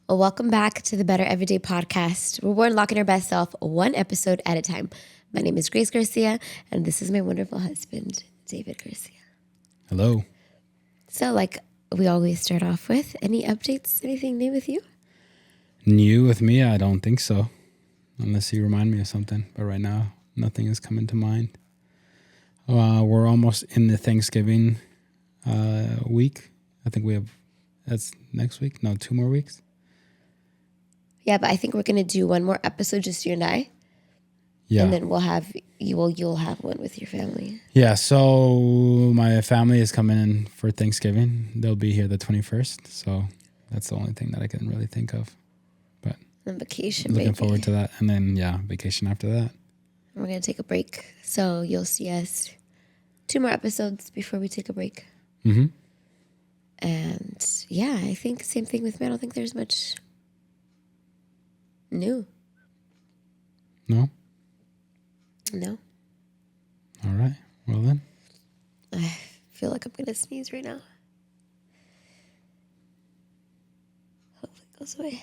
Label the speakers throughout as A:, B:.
A: Well, welcome back to the Better Everyday podcast, where we're unlocking our best self one episode at a time. My name is Grace Garcia, and this is my wonderful husband, David Garcia.
B: Hello.
A: So, like we always start off with, any updates, anything new with you?
B: New with me? I don't think so. Unless you remind me of something. But right now, nothing is coming to mind. We're almost in the Thanksgiving week. I think that's next week. No, 2 more weeks.
A: Yeah, but I think we're going to do one more episode, just you and I.
B: Yeah.
A: And then you'll have one with your family.
B: Yeah, so my family is coming in for Thanksgiving. They'll be here the 21st. So that's the only thing that I can really think of. But
A: And vacation,
B: looking forward to that. And then, vacation after that.
A: We're going to take a break. So you'll see us 2 more episodes before we take a break.
B: Mm-hmm.
A: And yeah, I think same thing with me. I don't think there's much new.
B: No?
A: No.
B: All right. Well then.
A: I feel like I'm going to sneeze right now. Hopefully it goes away.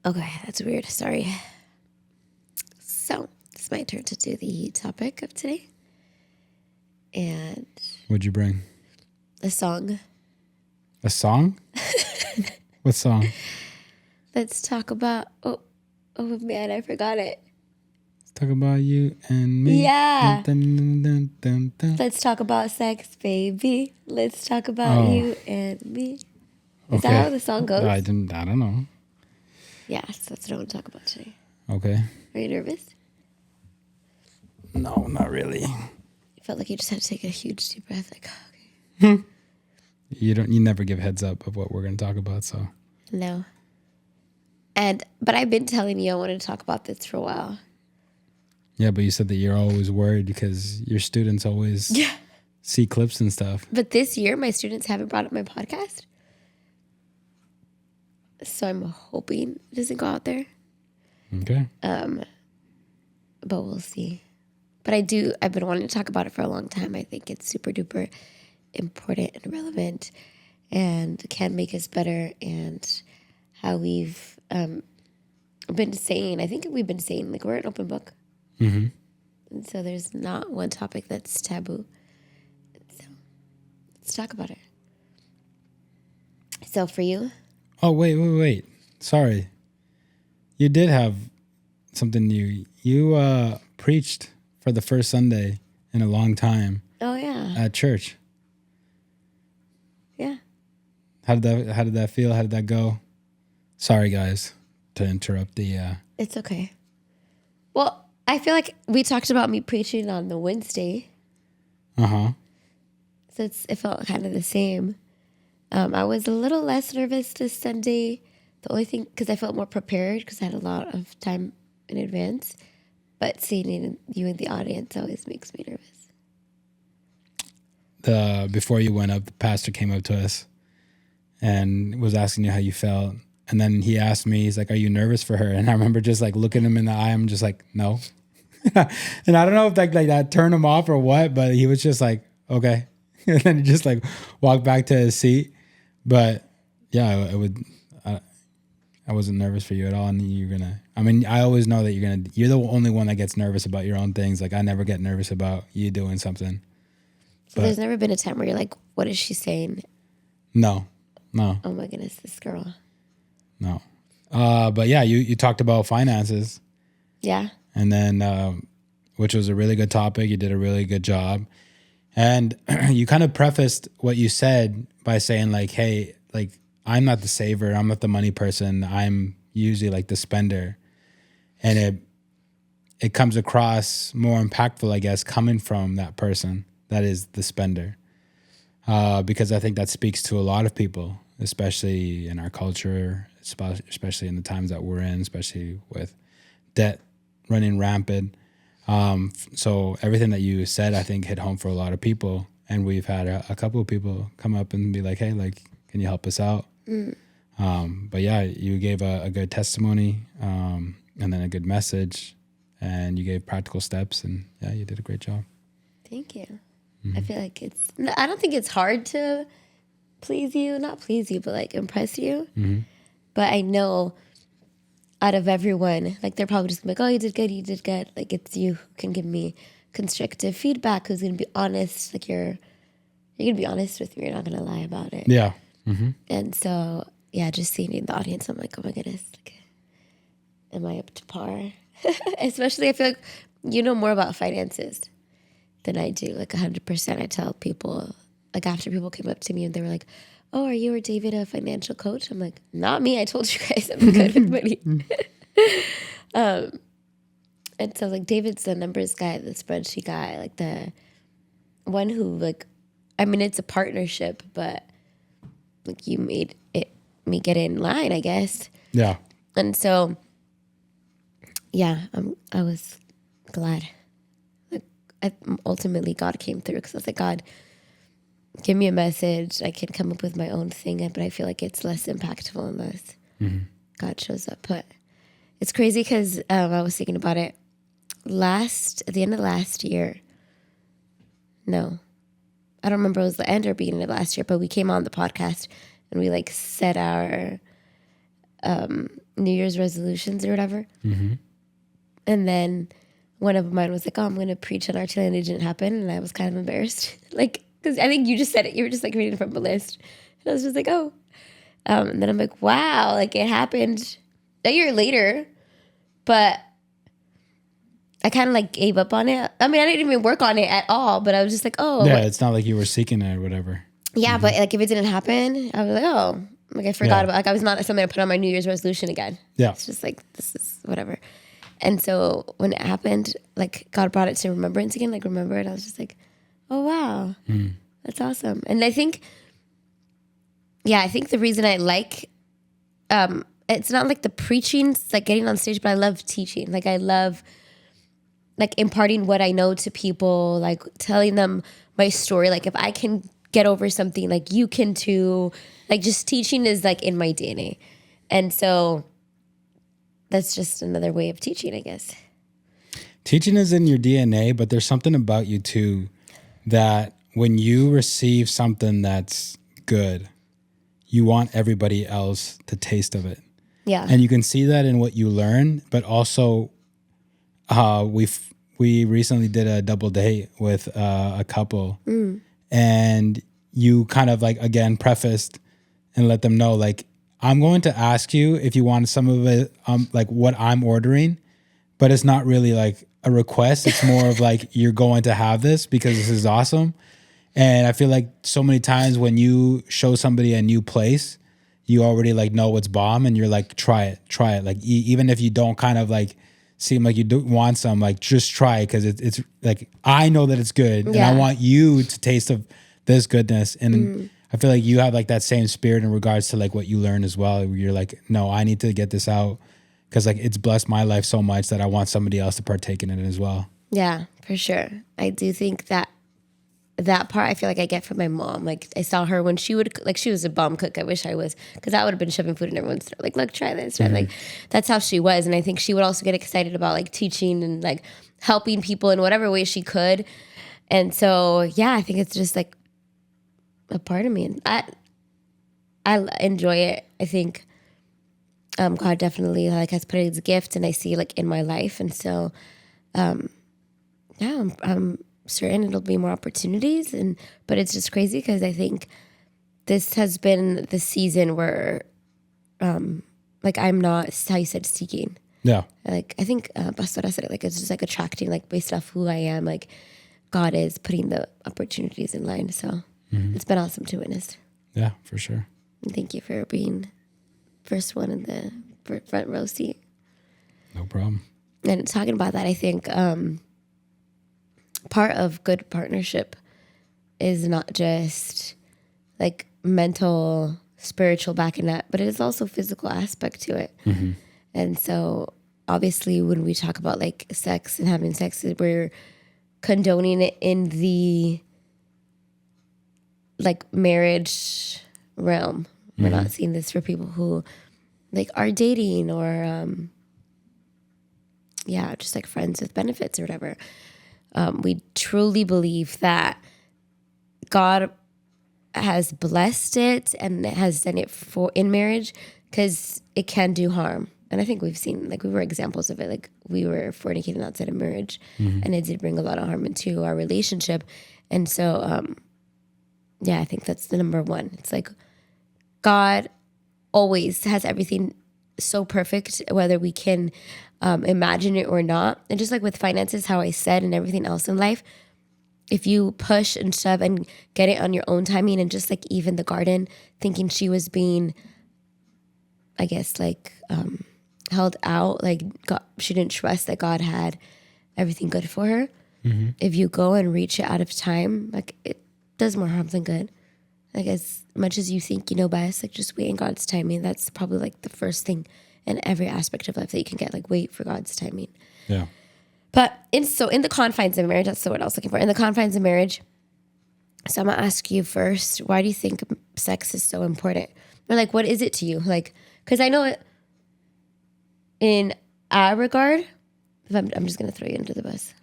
A: Okay, that's weird. Sorry. So, it's my turn to do the topic of today. And
B: What'd you bring?
A: a song.
B: A song? What song?
A: Let's talk about... Oh man, I forgot it.
B: Let's talk about you and me.
A: Yeah.
B: Dun, dun, dun, dun.
A: Let's talk about sex, baby. Let's talk about you and me. Is that how the song goes?
B: I don't know.
A: Yeah, so that's what I want to talk about today.
B: Okay.
A: Are you nervous?
B: No, not really.
A: I felt like you just had to take a huge deep breath. Like, okay.
B: You never give heads up of what we're going to talk about, so.
A: No. But I've been telling you I wanted to talk about this for a while.
B: Yeah, but you said that you're always worried because your students always see clips and stuff.
A: But this year, my students haven't brought up my podcast. So I'm hoping it doesn't go out there.
B: Okay.
A: But we'll see. But I've been wanting to talk about it for a long time. I think it's super duper important and relevant and can make us better, and how we've been saying, I think we've been saying, like, we're an open book.
B: Mm-hmm.
A: And so there's not one topic that's taboo. So let's talk about it. So for you?
B: Oh, wait. Sorry. You did have something new. You preached for the first Sunday in a long time.
A: Oh, yeah.
B: At church.
A: Yeah.
B: How did that feel? How did that go? Sorry, guys, to interrupt the...
A: It's okay. Well, I feel like we talked about me preaching on the Wednesday.
B: Uh-huh.
A: So it felt kind of the same. I was a little less nervous this Sunday. The only thing, because I felt more prepared because I had a lot of time in advance. But seeing you in the audience always makes me nervous.
B: Before you went up, the pastor came up to us and was asking you how you felt. And then he asked me, he's like, "Are you nervous for her?" And I remember just like looking him in the eye. I'm just like, "No." And I don't know if like that turned him off or what, but he was just like, "Okay." And then he just like walked back to his seat. But yeah, I wasn't nervous for you at all. And I always know that you're the only one that gets nervous about your own things. Like I never get nervous about you doing something.
A: So there's never been a time where you're like, what is she saying?
B: No.
A: Oh my goodness, this girl.
B: No. But yeah, you talked about finances.
A: Yeah.
B: And then, which was a really good topic. You did a really good job. And you kind of prefaced what you said by saying like, hey, like, I'm not the saver. I'm not the money person. I'm usually like the spender. And it comes across more impactful, I guess, coming from that person that is the spender. Because I think that speaks to a lot of people, especially in our culture, especially in the times that we're in, especially with debt running rampant. So everything that you said, I think, hit home for a lot of people. And we've had a couple of people come up and be like, hey, like, can you help us out? But yeah, you gave a good testimony and then a good message, and you gave practical steps, and yeah, you did a great job.
A: Thank you. I feel like I don't think it's hard to please you, not please you, but like impress you. But I know out of everyone, like they're probably just gonna be like, oh, you did good. Like it's you who can give me constructive feedback, who's gonna be honest. Like you're gonna be honest with me. You're not gonna lie about it.
B: Yeah.
A: And so yeah, just seeing in the audience, I'm like, oh my goodness, like, am I up to par? Especially, I feel like you know more about finances than I do. Like 100%. I tell people, like after people came up to me and they were like, oh, are you or David a financial coach? I'm like, not me. I told you guys I'm good with money. And so like David's the numbers guy, the spreadsheet guy, like the one who like, I mean, it's a partnership, but like you made it me get in line, I guess.
B: Yeah.
A: And so, yeah, I was glad. Like, ultimately, God came through because I was like, God, give me a message. I can come up with my own thing, but I feel like it's less impactful unless God shows up. But it's crazy because I was thinking about it at the end of last year. No, I don't remember if it was the end or beginning of last year, but we came on the podcast and we like set our New Year's resolutions or whatever. And then one of mine was like, oh, I'm going to preach on our and it didn't happen. And I was kind of embarrassed. Like, because I think you just said it. You were just like reading from a list. And I was just like, oh. And then I'm like, wow, like it happened a year later. But I kind of like gave up on it. I mean, I didn't even work on it at all. But I was just like, oh.
B: Yeah, it's not like you were seeking it or whatever.
A: Yeah, but like if it didn't happen, I was like, oh. Like I forgot about, like I was not something I put on my New Year's resolution again.
B: Yeah.
A: It's just like, this is whatever. And so when it happened, like God brought it to remembrance again, like remember it. I was just like, oh, wow, that's awesome. And I think the reason I like, it's not like the preaching, it's like getting on stage, but I love teaching. Like I love like imparting what I know to people, like telling them my story. Like if I can get over something, like you can too. Like just teaching is like in my DNA. And so that's just another way of teaching, I guess.
B: Teaching is in your DNA, but there's something about you too that when you receive something that's good, you want everybody else to taste of it.
A: Yeah.
B: And you can see that in what you learn, but also we recently did a double date with a couple and you kind of like, again, prefaced and let them know, like, I'm going to ask you if you want some of it, like what I'm ordering, but it's not really like a request. It's more of like, you're going to have this because this is awesome. And I feel like so many times when you show somebody a new place, you already like know it's bomb and you're like, try it. Like even if you don't kind of like seem like you do want some, like just try it because it's like, I know that it's good and I want you to taste of this goodness. And I feel like you have like that same spirit in regards to like what you learn as well. Where you're like, no, I need to get this out because like it's blessed my life so much that I want somebody else to partake in it as well.
A: Yeah, for sure. I do think that part I feel like I get from my mom. Like I saw her when she would, like she was a bomb cook. I wish I was, because I would have been shoving food in everyone's throat. Like, look, try this. Right? Like that's how she was. And I think she would also get excited about like teaching and like helping people in whatever way she could. And so, yeah, I think it's just like a part of me. And I enjoy it. I think God definitely like has put it as a gift, and I see like in my life. And so, yeah, I'm certain it'll be more opportunities. But it's just crazy because I think this has been the season where, like I'm not, how you said, seeking.
B: Yeah.
A: Like I think Pastora said it. Like it's just like attracting, like based off who I am. Like God is putting the opportunities in line. So it's been awesome to witness.
B: Yeah, for sure.
A: And thank you for being first one in the front row seat.
B: No problem.
A: And talking about that, I think part of good partnership is not just like mental, spiritual backing up, but it is also physical aspect to it. And so obviously when we talk about like sex and having sex, we're condoning it in the like marriage realm. We're not seeing this for people who like are dating or just like friends with benefits or whatever. We truly believe that God has blessed it and has done it for in marriage, because it can do harm. And I think we've seen, like, we were examples of it. Like, we were fornicating outside of marriage, and it did bring a lot of harm into our relationship. And so, yeah, I think that's the number one. It's like God always has everything so perfect, whether we can imagine it or not. And just like with finances, how I said, and everything else in life, if you push and shove and get it on your own timing, and just like even the garden, thinking she was being, I guess, like held out, like God, she didn't trust that God had everything good for her. If you go and reach it out of time, like, it does more harm than good. Like, as much as you think you know best, like, just wait in God's timing. That's probably like the first thing in every aspect of life that you can get. Like, wait for God's timing.
B: Yeah.
A: But in the confines of marriage, that's the word I was looking for. In the confines of marriage, so I'm gonna ask you first, why do you think sex is so important? Or like, what is it to you? Like, because I know it, in our regard, if I'm just gonna throw you under the bus.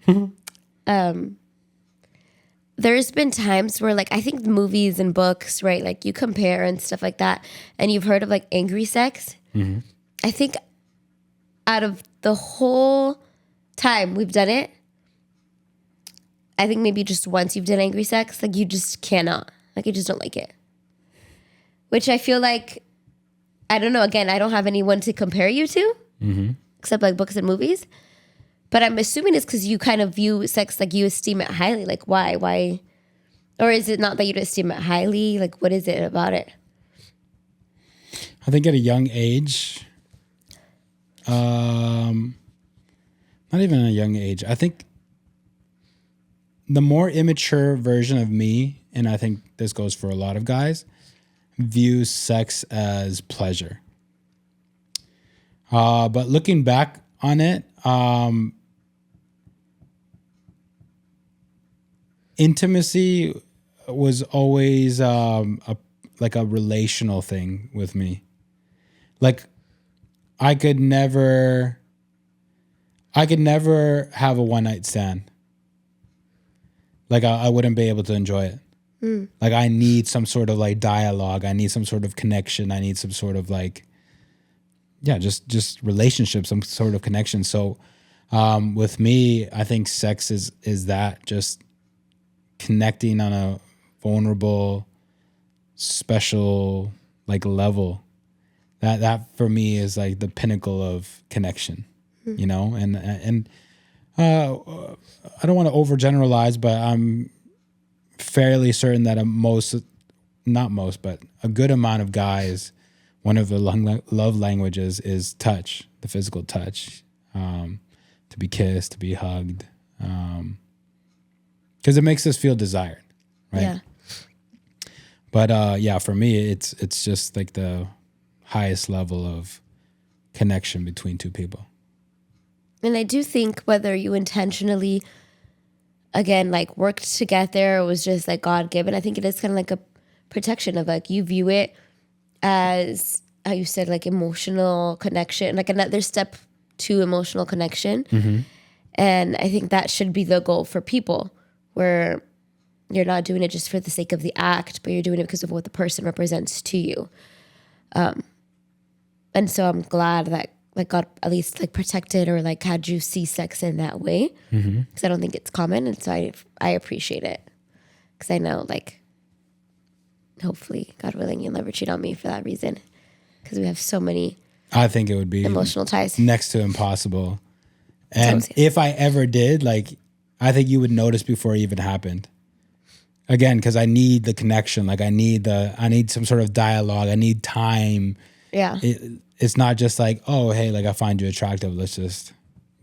A: There's been times where, like, I think movies and books, right? Like, you compare and stuff like that, and you've heard of like angry sex. I think out of the whole time we've done it, I think maybe just once you've done angry sex, like, you just cannot, like, you just don't like it. Which I feel like, I don't know, again, I don't have anyone to compare you to, except like books and movies. But I'm assuming it's because you kind of view sex, like, you esteem it highly. Like, why? Why? Or is it not that you esteem it highly? Like, what is it about it?
B: I think at a young age, not even at a young age, I think the more immature version of me, and I think this goes for a lot of guys, views sex as pleasure. But looking back on it, intimacy was always like a relational thing with me. Like, I could never have a one night stand. Like, I wouldn't be able to enjoy it. Like, I need some sort of like dialogue. I need some sort of connection. I need some sort of like, yeah, just relationship, some sort of connection. So with me, I think sex is that, just connecting on a vulnerable, special, like, level. That for me is like the pinnacle of connection, you know? And I don't want to overgeneralize, but I'm fairly certain that not most, but a good amount of guys, one of the love languages is touch, the physical touch, to be kissed, to be hugged, because it makes us feel desired, right?
A: Yeah.
B: But yeah, for me, it's just like the highest level of connection between two people.
A: And I do think whether you intentionally, again, like, worked together, or was just like God given, I think it is kind of like a protection of, like, you view it as, how you said, like, emotional connection, like another step to emotional connection. And I think that should be the goal for people, where you're not doing it just for the sake of the act, but you're doing it because of what the person represents to you. And so I'm glad that, like, God at least, like, protected, or like, had you see sex in that way, because I don't think it's common. And so I appreciate it, because I know, like, hopefully, God willing, you'll never cheat on me for that reason, because we have so many
B: I think it would be
A: emotional ties.
B: next to impossible. And if I ever did, like, I think you would notice before it even happened. Again, because I need the connection. Like, I need some sort of dialogue. I need time.
A: Yeah.
B: It's not just like, oh, hey, like, I find you attractive, let's just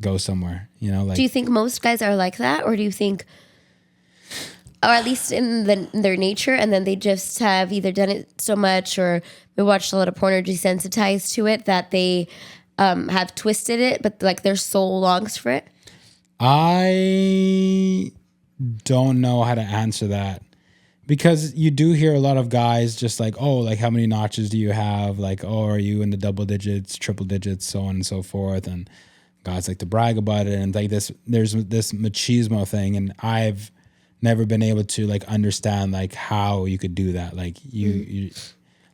B: go somewhere. You know, like,
A: Do you think most guys are like that, or do you think, or at least in their nature, and then they just have either done it so much, or they watched a lot of porn, or desensitized to it, that they have twisted it, but like their soul longs for it?
B: I don't know how to answer that, because you do hear a lot of guys just like, oh, like, how many notches do you have? Like, oh, are you in the double digits, triple digits, so on and so forth. And guys like to brag about it. And like there's this machismo thing. And I've never been able to like understand like how you could do that. Like you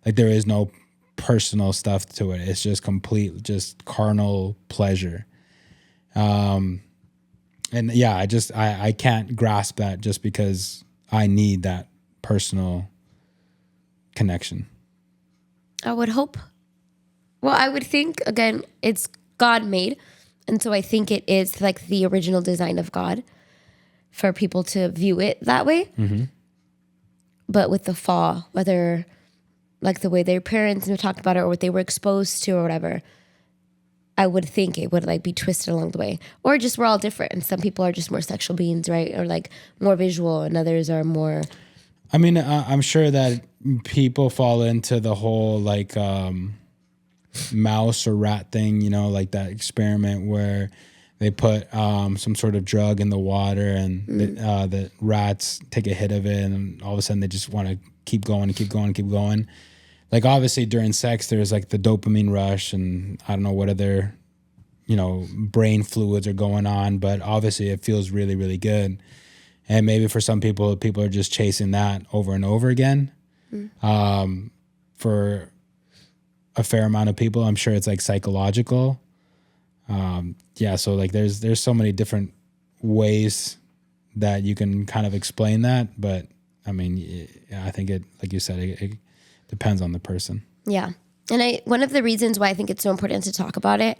B: like there is no personal stuff to it. It's just complete, just carnal pleasure. And yeah, I can't grasp that just because I need that personal connection.
A: I would hope. Well, I would think, again, it's God made. And so I think it is like the original design of God for people to view it that way. But with the fall, whether like the way their parents talked about it or what they were exposed to or whatever, I would think it would like be twisted along the way. Or just we're all different. And some people are just more sexual beings, right? Or like more visual and others are more.
B: I mean, I'm sure that people fall into the whole like mouse or rat thing, you know, like that experiment where they put some sort of drug in the water and the rats take a hit of it and all of a sudden they just want to keep going and keep going and keep going. Like obviously during sex, there's like the dopamine rush and I don't know what other, you know, brain fluids are going on, but obviously it feels really, really good. And maybe for some people are just chasing that over and over again. For a fair amount of people, I'm sure it's like psychological. Yeah, so like there's so many different ways that you can kind of explain that, but I mean, I think it, like you said, it depends on the person.
A: Yeah. And one of the reasons why I think it's so important to talk about it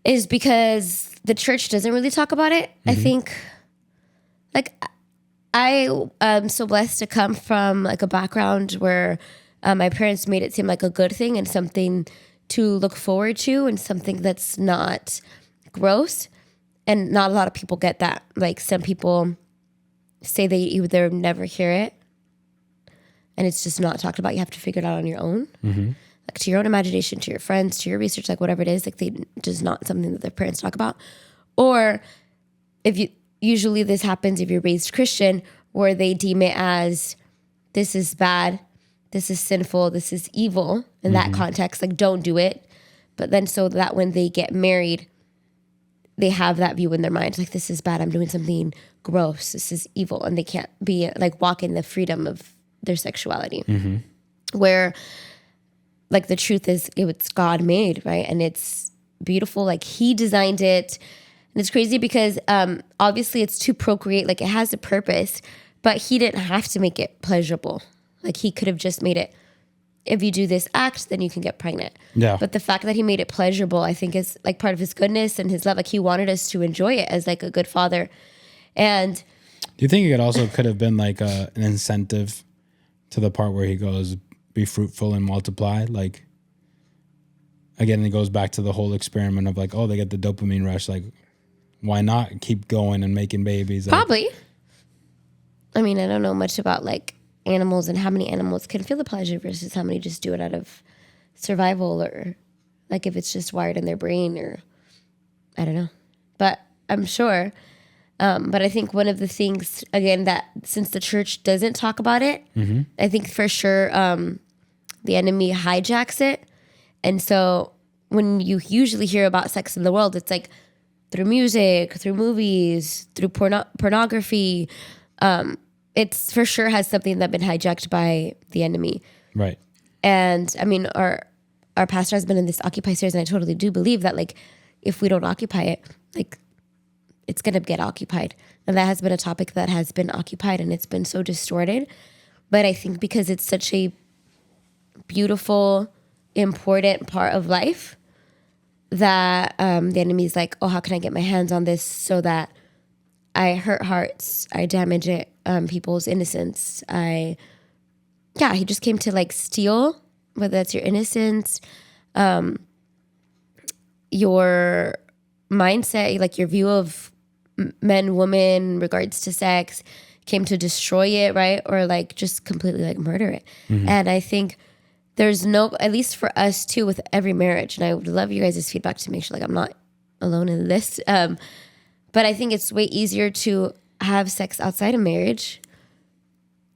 A: is because the church doesn't really talk about it. I think like I am so blessed to come from like a background where my parents made it seem like a good thing and something to look forward to and something that's not gross. And not a lot of people get that. Like some people say they either never hear it and it's just not talked about. You have to figure it out on your own. Like to your own imagination, to your friends, to your research, like whatever it is, like they just not something that their parents talk about. Or usually this happens if you're raised Christian, where they deem it as this is bad, this is sinful, this is evil in that context, like don't do it. But then so that when they get married, they have that view in their mind, like this is bad, I'm doing something gross, this is evil, and they can't be like walk in the freedom of their sexuality. Where like the truth is it's God made, right? And it's beautiful, like he designed it. And it's crazy because obviously it's to procreate, like it has a purpose, but he didn't have to make it pleasurable. Like he could have just made it, if you do this act, then you can get pregnant.
B: Yeah.
A: But the fact that he made it pleasurable, I think is like part of his goodness and his love. Like he wanted us to enjoy it as like a good father. And
B: Do you think it also could have been like an incentive to the part where he goes, be fruitful and multiply? Like, again, it goes back to the whole experiment of like, oh, they get the dopamine rush. Like, why not keep going and making babies? Like,
A: probably. I mean, I don't know much about like animals and how many animals can feel the pleasure versus how many just do it out of survival or like if it's just wired in their brain or I don't know. But I'm sure. But I think one of the things, again, that since the church doesn't talk about it, I think for sure the enemy hijacks it. And so when you usually hear about sex in the world, it's like through music, through movies, through pornography. It's for sure has something that been hijacked by the enemy.
B: right.
A: And I mean, our pastor has been in this Occupy series, and I totally do believe that like if we don't occupy it, like it's gonna get occupied. And that has been a topic that has been occupied and it's been so distorted. But I think because it's such a beautiful, important part of life that the enemy's like, oh, how can I get my hands on this so that I hurt hearts, I damage it, people's innocence. He just came to like steal, whether that's your innocence, your mindset, like your view of men, women, in regards to sex, came to destroy it, right? Or like just completely like murder it. And I think there's no, at least for us too, with every marriage, and I would love you guys' feedback to make sure like I'm not alone in this. But I think it's way easier to have sex outside of marriage.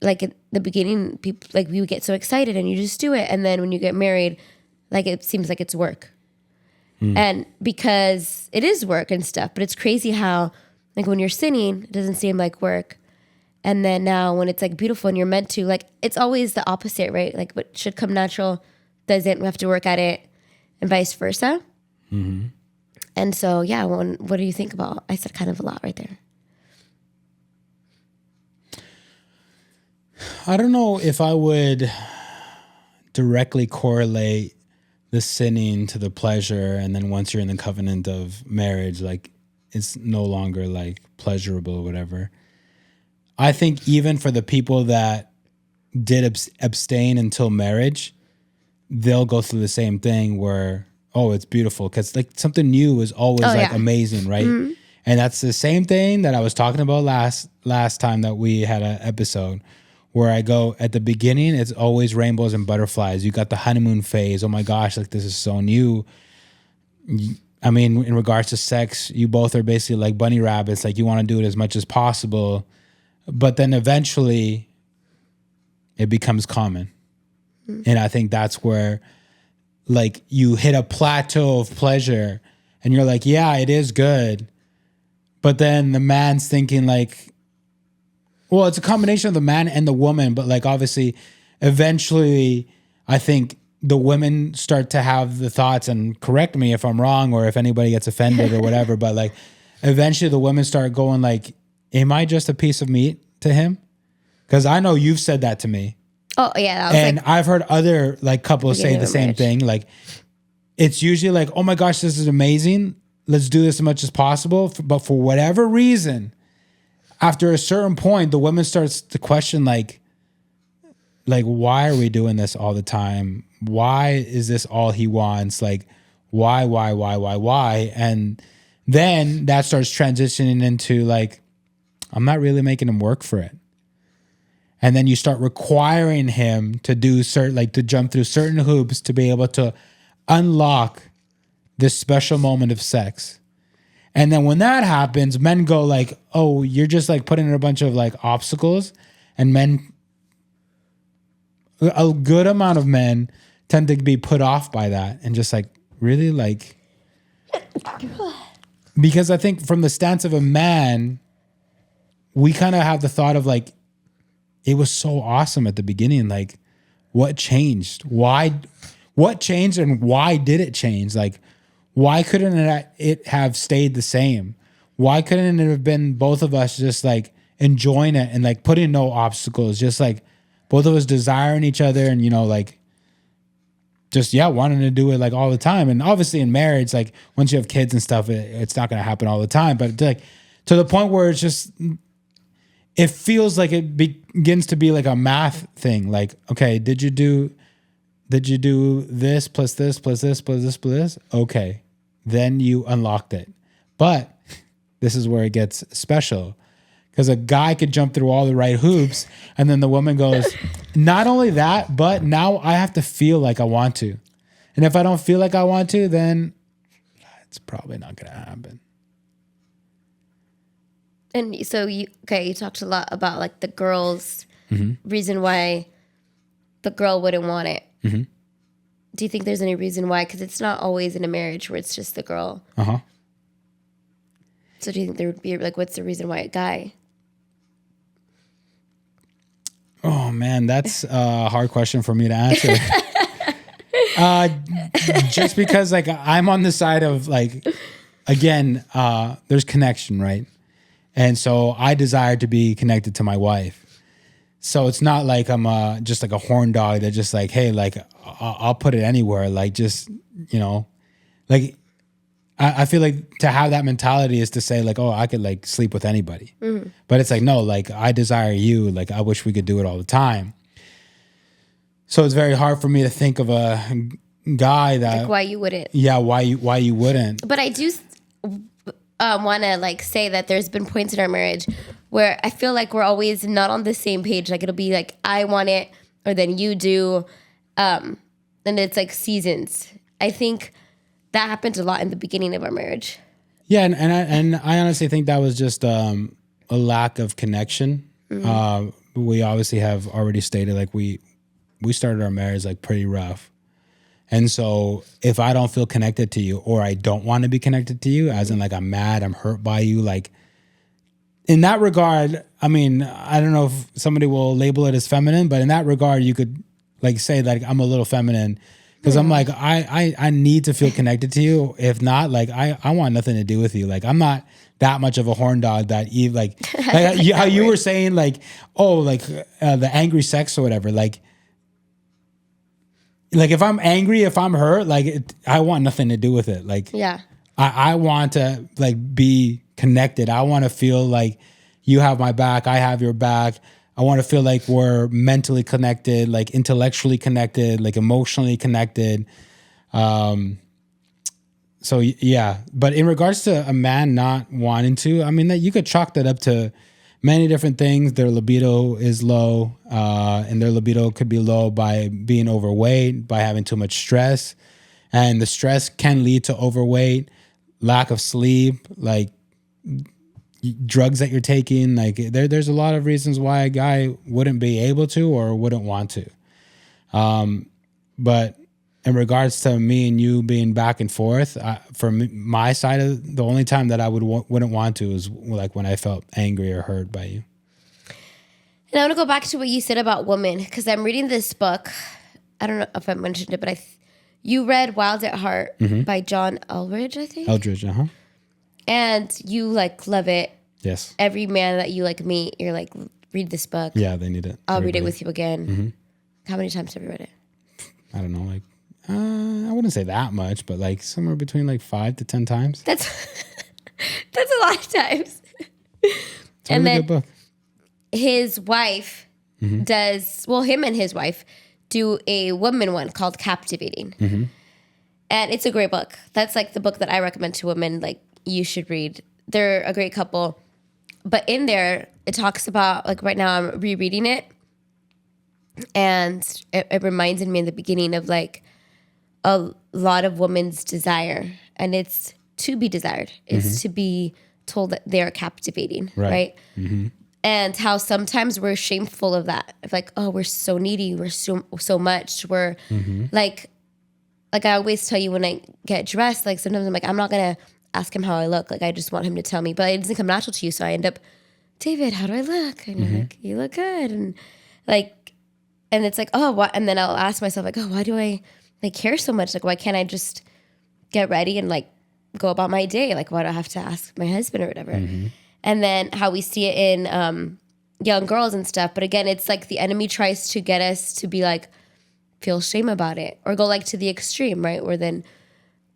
A: Like at the beginning, people like we would get so excited and you just do it. And then when you get married, like it seems like it's work. And because it is work and stuff, but it's crazy how like when you're sinning, it doesn't seem like work. And then now when it's like beautiful and you're meant to, like, it's always the opposite, right? Like what should come natural doesn't, we have to work at it, and vice versa.
B: Mm-hmm.
A: And so, yeah, what do you think about, I said kind of a lot right there.
B: I don't know if I would directly correlate the sinning to the pleasure, and then once you're in the covenant of marriage, like it's no longer like pleasurable or whatever. I think even for the people that did abstain until marriage, they'll go through the same thing where, oh, it's beautiful, because like something new is always amazing, right? Mm-hmm. And that's the same thing that I was talking about last time that we had an episode, where I go at the beginning, it's always rainbows and butterflies. You got the honeymoon phase. Oh my gosh, like this is so new. I mean, in regards to sex, you both are basically like bunny rabbits. Like you want to do it as much as possible, but then eventually it becomes common. Mm-hmm. And I think that's where like you hit a plateau of pleasure and you're like, yeah, it is good. But then the man's thinking like, well, it's a combination of the man and the woman, but like obviously eventually I think the women start to have the thoughts, and correct me if I'm wrong or if anybody gets offended or whatever, but like eventually the women start going like, am I just a piece of meat to him? Because I know you've said that to me.
A: Oh yeah.
B: And like, I've heard other like couples say the same thing. Like it's usually like, oh my gosh, this is amazing. Let's do this as much as possible. But for whatever reason, after a certain point, the woman starts to question like, why are we doing this all the time? Why is this all he wants? Like, why? And then that starts transitioning into like, I'm not really making him work for it. And then you start requiring him to do certain, like to jump through certain hoops to be able to unlock this special moment of sex. And then when that happens, men go like, oh, you're just like putting in a bunch of like obstacles. And a good amount of men tend to be put off by that and just like, really? Like, because I think from the stance of a man, we kind of have the thought of like, it was so awesome at the beginning. Like, what changed? What changed and why did it change? Like, why couldn't it have stayed the same? Why couldn't it have been both of us just like enjoying it and like putting no obstacles, just like both of us desiring each other and, you know, like just, yeah, wanting to do it like all the time. And obviously in marriage, like once you have kids and stuff, it's not going to happen all the time. But like to the point where it's just, it feels like it begins to be like a math thing. Like, okay, did you do this plus this plus this plus this plus this? Okay. Then you unlocked it. But this is where it gets special, because a guy could jump through all the right hoops and then the woman goes, not only that, but now I have to feel like I want to. And if I don't feel like I want to, then it's probably not going to happen.
A: And so you talked a lot about like the girl's reason why the girl wouldn't want it. Mm-hmm. Do you think there's any reason why? Because it's not always in a marriage where it's just the girl. Uh-huh. So do you think there would be like, what's the reason why a guy?
B: Oh man, that's a hard question for me to answer. Just because like I'm on the side of like, again, there's connection, right? And so I desire to be connected to my wife. So it's not like I'm just like a horn dog that just like, hey, like I'll put it anywhere. Like just, you know, like I feel like to have that mentality is to say like, oh, I could like sleep with anybody. Mm-hmm. But it's like, no, like I desire you. Like I wish we could do it all the time. So it's very hard for me to think of a guy that.
A: Like why you wouldn't.
B: Yeah, why you wouldn't.
A: But I do want to like say that there's been points in our marriage where I feel like we're always not on the same page. Like it'll be like I want it or then you do, and it's like seasons. I think that happened a lot in the beginning of our marriage. Yeah,
B: and I honestly think that was just a lack of connection. Mm-hmm. We obviously have already stated like we started our marriage like pretty rough. And so if I don't feel connected to you or I don't want to be connected to you, as in like I'm mad, I'm hurt by you, like in that regard, I mean, I don't know if somebody will label it as feminine, but in that regard, you could like say like I'm a little feminine because I'm like I need to feel connected to you. If not, like I want nothing to do with you. Like I'm not that much of a horn dog that you like how you were saying like the angry sex or whatever. Like if I'm angry, if I'm hurt, I want nothing to do with it. Like
A: Yeah.
B: I want to like be connected. I want to feel like you have my back, I have your back. I want to feel like we're mentally connected, like intellectually connected, like emotionally connected. So yeah, but in regards to a man not wanting to, I mean, that you could chalk that up to many different things. Their libido is low, and their libido could be low by being overweight, by having too much stress, and the stress can lead to overweight, lack of sleep, like drugs that you're taking. Like there's a lot of reasons why a guy wouldn't be able to or wouldn't want to. But in regards to me and you being back and forth, my side of the only time that I wouldn't want to is like when I felt angry or hurt by you.
A: And I want to go back to what you said about women, because I'm reading this book. I don't know if I mentioned it, but you read Wild at Heart by John Eldridge, I think.
B: Eldridge,
A: And you like love it.
B: Yes.
A: Every man that you like meet, you're like, read this book.
B: Yeah, they need it.
A: I'll read it with you again. How many times have you read it?
B: I don't know, like I wouldn't say that much, but like somewhere between like 5 to 10 times.
A: That's a lot of times.
B: It's a really good book.
A: His wife does, him and his wife do a woman one called Captivating. And it's a great book. That's like the book that I recommend to women, like you should read. They're a great couple. But in there, it talks about, like right now I'm rereading it. And it reminded me in the beginning of like a lot of women's desire. And it's to be desired. It's to be told that they're captivating, right? And how sometimes we're shameful of that. Of like, oh, we're so needy. We're so much. We're like I always tell you when I get dressed, like sometimes I'm like, I'm not going to ask him how I look. Like I just want him to tell me. But it doesn't come natural to you. So I end up, David, how do I look? And you're like, you look good. And like, and it's like, oh, what? And then I'll ask myself like, oh, why do I like care so much? Like, why can't I just get ready and like go about my day? Like, why do I have to ask my husband or whatever? And then how we see it in young girls and stuff. But again, it's like the enemy tries to get us to be like, feel shame about it or go like to the extreme, right? Where then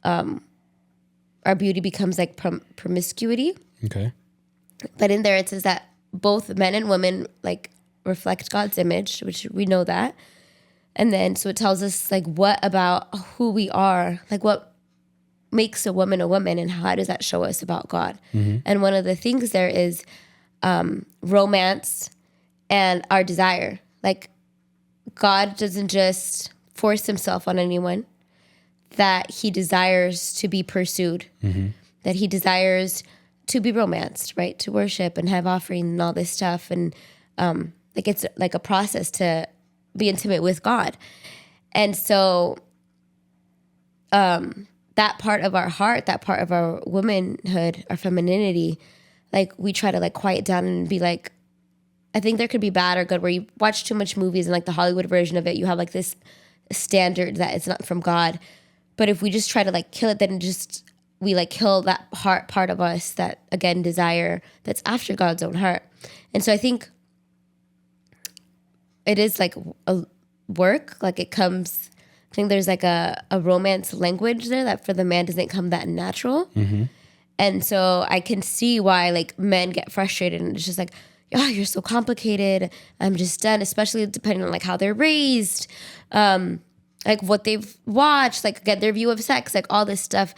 A: our beauty becomes like promiscuity.
B: Okay.
A: But in there it says that both men and women like reflect God's image, which we know that. And then so it tells us like what about who we are, like what makes a woman and how does that show us about God? And one of the things there is romance and our desire. Like God doesn't just force himself on anyone, that he desires to be pursued, that he desires to be romanced, right? To worship and have offering and all this stuff. And like it's like a process to be intimate with God. And so that part of our heart, that part of our womanhood, our femininity, like we try to like quiet down and be like, I think there could be bad or good where you watch too much movies and like the Hollywood version of it, you have like this standard that it's not from God. But if we just try to like kill it, then we like kill that part of us that again desire that's after God's own heart. And so I think it is like a work, like it comes, I think there's like a romance language there that for the man doesn't come that natural. And so I can see why like men get frustrated and it's just like, oh, you're so complicated. I'm just done, especially depending on like how they're raised, like what they've watched, like get their view of sex, like all this stuff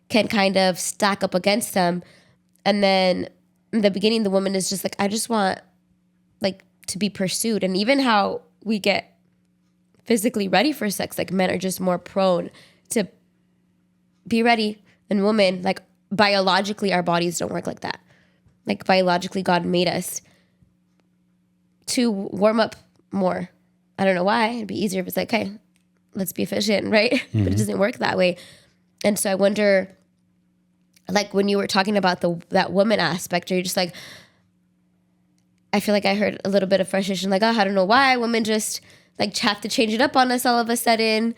A: can kind of stack up against them. And then in the beginning, the woman is just like, I just want like to be pursued. And even how we get physically ready for sex, like men are just more prone to be ready. And women, like biologically, our bodies don't work like that. Like biologically, God made us to warm up more. I don't know why. It'd be easier if it's like, okay, let's be efficient, right? But it doesn't work that way. And so I wonder, like when you were talking about that woman aspect, are you just like, I feel like I heard a little bit of frustration, like, oh, I don't know why women just like have to change it up on us all of a sudden.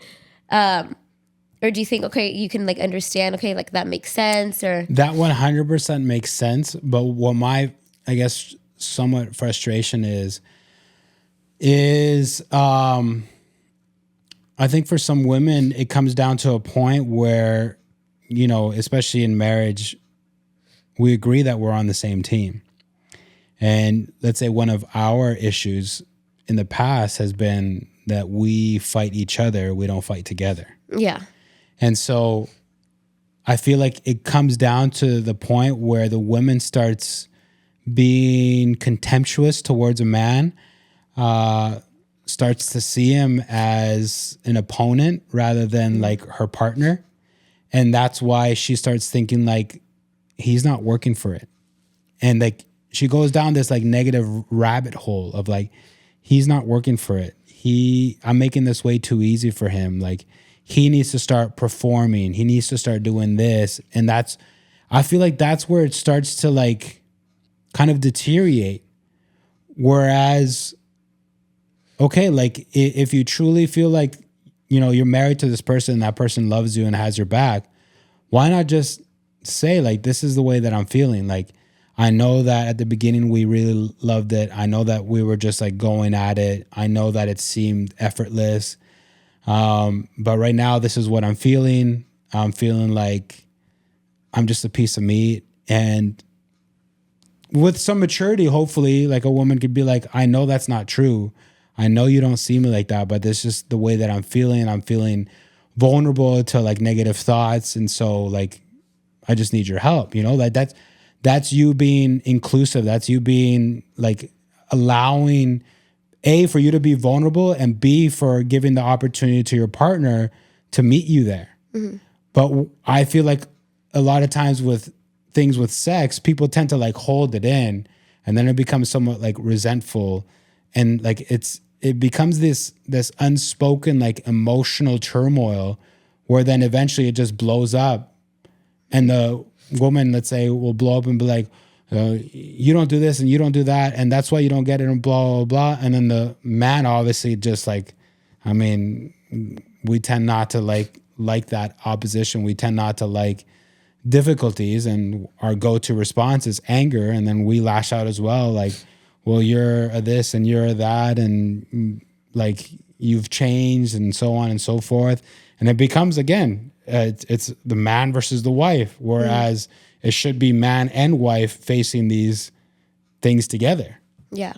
A: Or do you think, okay, you can like understand, okay, like that makes sense, or
B: That 100% makes sense. But what my, I guess, somewhat frustration is I think for some women, it comes down to a point where, you know, especially in marriage, we agree that we're on the same team. And let's say one of our issues in the past has been that we fight each other, we don't fight together.
A: yeah,
B: And so I feel like it comes down to the point where the woman starts being contemptuous towards a man, starts to see him as an opponent rather than like her partner. And that's why she starts thinking like he's not working for it. And like she goes down this like negative rabbit hole of like he's not working for it. I'm making this way too easy for him. Like he needs to start performing. He needs to start doing this. And I feel like that's where it starts to like kind of deteriorate. Whereas, okay, like if you truly feel like, you know, you're married to this person and that person loves you and has your back, why not just say like, this is the way that I'm feeling? Like, I know that at the beginning we really loved it. I know that we were just like going at it. I know that it seemed effortless. But right now, this is what I'm feeling. I'm feeling like I'm just a piece of meat. And with some maturity, hopefully, like a woman could be like, I know that's not true. I know you don't see me like that, but this is the way that I'm feeling. I'm feeling vulnerable to like negative thoughts. And so like, I just need your help. You know, like that's you being inclusive. That's you being like allowing A, for you to be vulnerable, and B, for giving the opportunity to your partner to meet you there. Mm-hmm. But I feel like a lot of times with things with sex, people tend to like hold it in, and then it becomes somewhat like resentful, and like it becomes this unspoken like emotional turmoil, where then eventually it just blows up, and the woman, let's say, will blow up and be like, you don't do this and you don't do that, and that's why you don't get it, and blah blah blah. And then the man obviously just like, I mean, we tend not to like that opposition. We tend not to like difficulties, and our go-to response is anger, and then we lash out as well, like, well, you're a this and you're a that, and like you've changed, and so on and so forth. And it becomes again, it's the man versus the wife, whereas it should be man and wife facing these things together.
A: Yeah,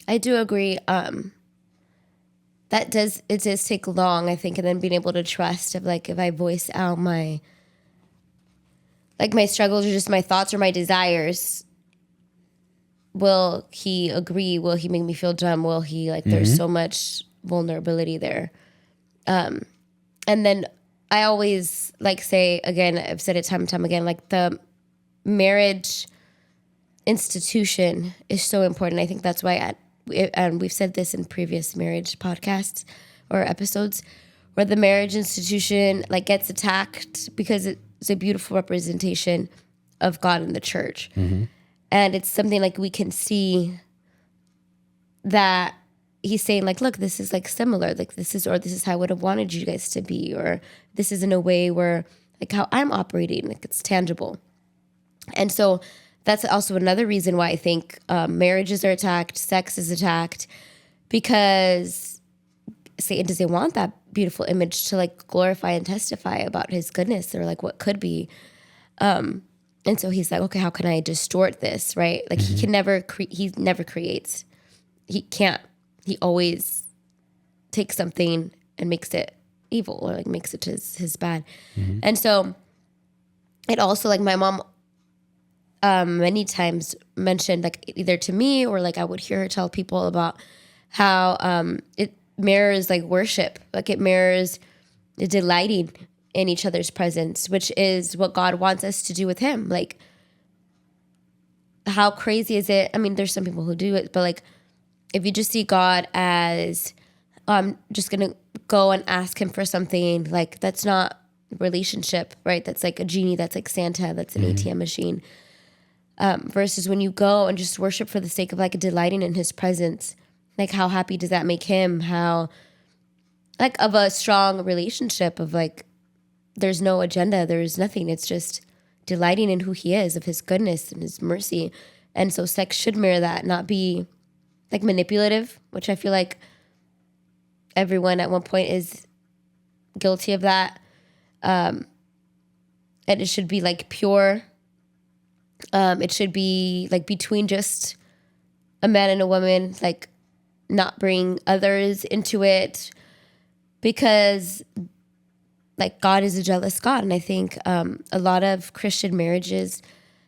A: I do agree. It does take long, I think, and then being able to trust of like, if I voice out my struggles or just my thoughts or my desires, will he agree? Will he make me feel dumb? Will he like, there's so much vulnerability there. And then I always like say, again, I've said it time and time again, like the marriage institution is so important. I think that's why, and we've said this in previous marriage podcasts or episodes, where the marriage institution like gets attacked because it's a beautiful representation of God in the church. Mm-hmm. And it's something like we can see that he's saying like, look, this is like similar, like this is how I would have wanted you guys to be, or this is in a way where like how I'm operating, like it's tangible. And so that's also another reason why I think marriages are attacked, sex is attacked, because Satan doesn't want that beautiful image to like glorify and testify about his goodness or like what could be. And so he's like, okay, how can I distort this, right? Like he never creates. He can't. He always takes something and makes it evil, or like makes it his bad. Mm-hmm. And so it also, like my mom many times mentioned, like either to me or like I would hear her tell people about how it mirrors like worship, like it mirrors delighting in each other's presence, which is what God wants us to do with him. Like, how crazy is it? I mean, there's some people who do it, but like, if you just see God as, I'm just going to go and ask him for something, like that's not relationship, right? That's like a genie, that's like Santa, that's an ATM machine. versus when you go and just worship for the sake of like delighting in his presence. Like how happy does that make him? How like of a strong relationship of like there's no agenda, there's nothing. It's just delighting in who he is, of his goodness and his mercy. And so sex should mirror that, not be like manipulative, which I feel like everyone at one point is guilty of that. And it should be like pure. It should be like between just a man and a woman, like not bring others into it, because like God is a jealous God. And I think a lot of Christian marriages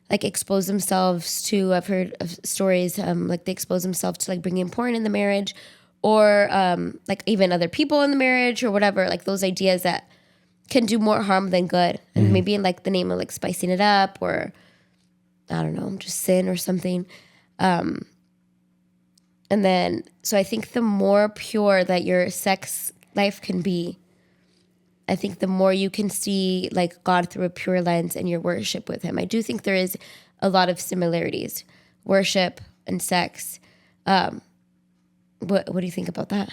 A: like expose themselves to, I've heard of stories, like they expose themselves to like bringing porn in the marriage, or like even other people in the marriage or whatever, like those ideas that can do more harm than good. And maybe in like the name of like spicing it up, or I don't know, just sin or something. And then, so I think the more pure that your sex life can be, I think the more you can see like God through a pure lens in your worship with him. I do think there is a lot of similarities, worship and sex. What do you think about that?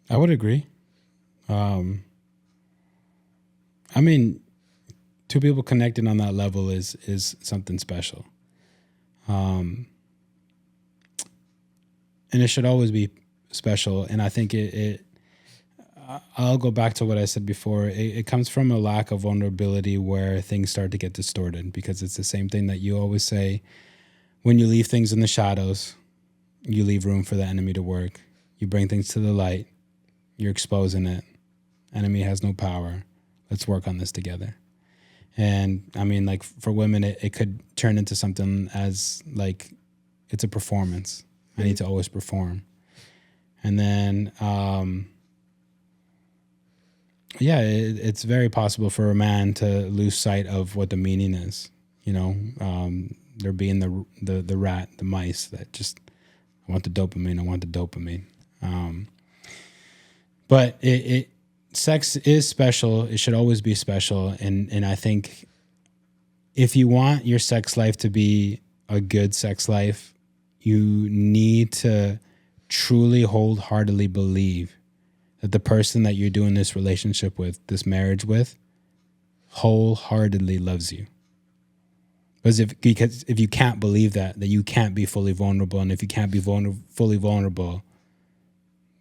B: I would agree. I mean, two people connecting on that level is something special. And it should always be special. And I think I'll go back to what I said before. It comes from a lack of vulnerability where things start to get distorted, because it's the same thing that you always say: when you leave things in the shadows, you leave room for the enemy to work. You bring things to the light, you're exposing it. Enemy has no power. Let's work on this together. And I mean, like for women, it could turn into something as like it's a performance. I need to always perform. And then, it's very possible for a man to lose sight of what the meaning is. You know, there being the rat, the mice that just, I want the dopamine. But sex is special. It should always be special. And I think if you want your sex life to be a good sex life, you need to truly wholeheartedly believe that the person that you're doing this relationship with, this marriage with, wholeheartedly loves you. Because if you can't believe that you can't be fully vulnerable, and if you can't be fully vulnerable,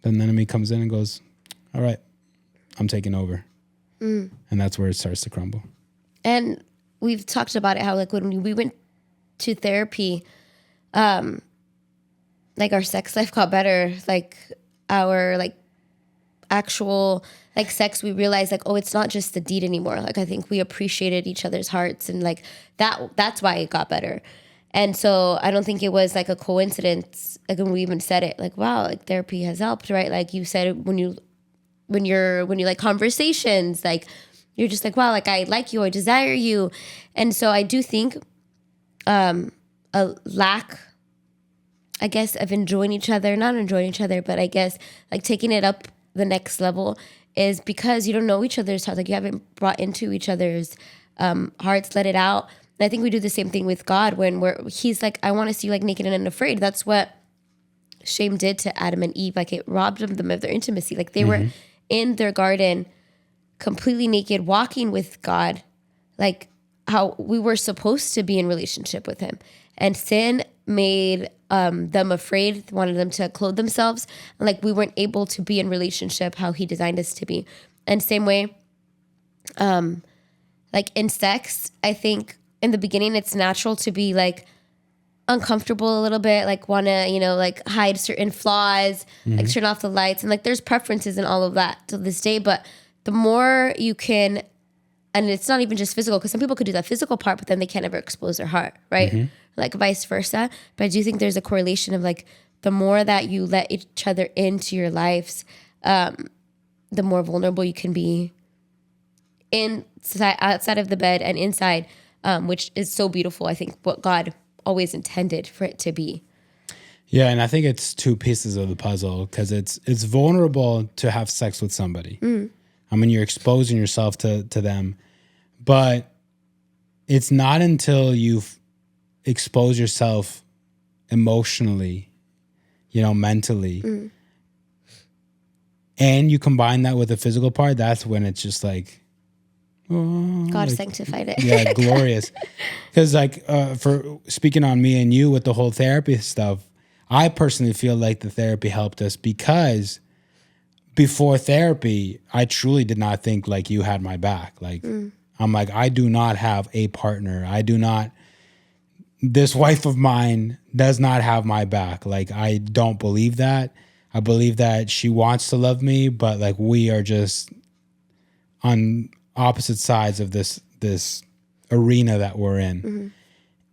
B: then the enemy comes in and goes, all right, I'm taking over. And that's where it starts to crumble.
A: And we've talked about it, how like when we went to therapy, like our sex life got better, like our like actual like sex, we realized like, oh, it's not just the deed anymore. Like I think we appreciated each other's hearts, and like that's why it got better. And so I don't think it was like a coincidence. Like when we even said it, like, wow, like therapy has helped, right? Like you said, when you like conversations, like you're just like, wow, like I like you, I desire you. And so I do think a lack, I guess, of enjoying each other, not enjoying each other, but I guess like taking it up the next level is because you don't know each other's hearts. Like you haven't brought into each other's hearts, let it out. And I think we do the same thing with God when he's like, I want to see you like naked and unafraid. That's what shame did to Adam and Eve. Like it robbed them of their intimacy. Like they were in their garden completely naked, walking with God, like how we were supposed to be in relationship with him. And sin made them afraid, wanted them to clothe themselves. And like we weren't able to be in relationship how he designed us to be. And same way, like in sex, I think in the beginning it's natural to be like uncomfortable a little bit, like want to, like hide certain flaws, like turn off the lights. And like there's preferences and all of that to this day. But the more you can, and it's not even just physical, because some people could do that physical part, but then they can't ever expose their heart, right? Like vice versa. But I do think there's a correlation of like the more that you let each other into your lives, the more vulnerable you can be outside of the bed and inside, which is so beautiful. I think what God always intended for it to be.
B: Yeah, and I think it's two pieces of the puzzle, because it's vulnerable to have sex with somebody. I mean, you're exposing yourself to them, but it's not until you expose yourself emotionally, mentally, and you combine that with the physical part, that's when it's just like,
A: God
B: like,
A: sanctified it.
B: yeah, glorious. Because like for speaking on me and you with the whole therapy stuff, I personally feel like the therapy helped us because before therapy, I truly did not think like you had my back. Like I'm like, I do not have a partner. This wife of mine does not have my back. Like I don't believe that. I believe that she wants to love me, but like we are just on opposite sides of this arena that we're in.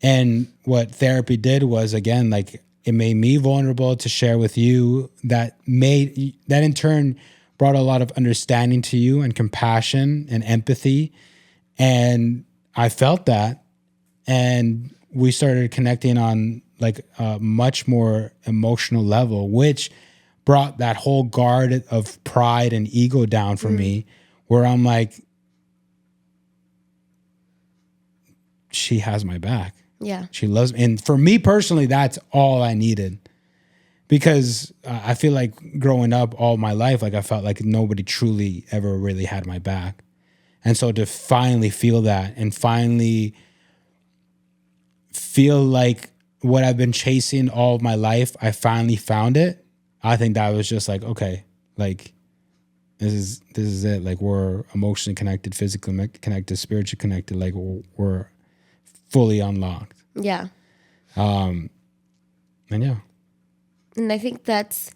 B: And what therapy did was, again, like it made me vulnerable to share with you, that in turn brought a lot of understanding to you and compassion and empathy. And I felt that, and we started connecting on like a much more emotional level, which brought that whole guard of pride and ego down for me, where I'm like, she has my back.
A: Yeah.
B: She loves me. And for me personally, that's all I needed, because I feel like growing up all my life, like I felt like nobody truly ever really had my back. And so to finally feel that and finally feel like what I've been chasing all of my life, I finally found it. I think that was just like, okay, like this is it. Like we're emotionally connected, physically connected, spiritually connected. Like we're fully unlocked.
A: Yeah.
B: And yeah.
A: And I think that's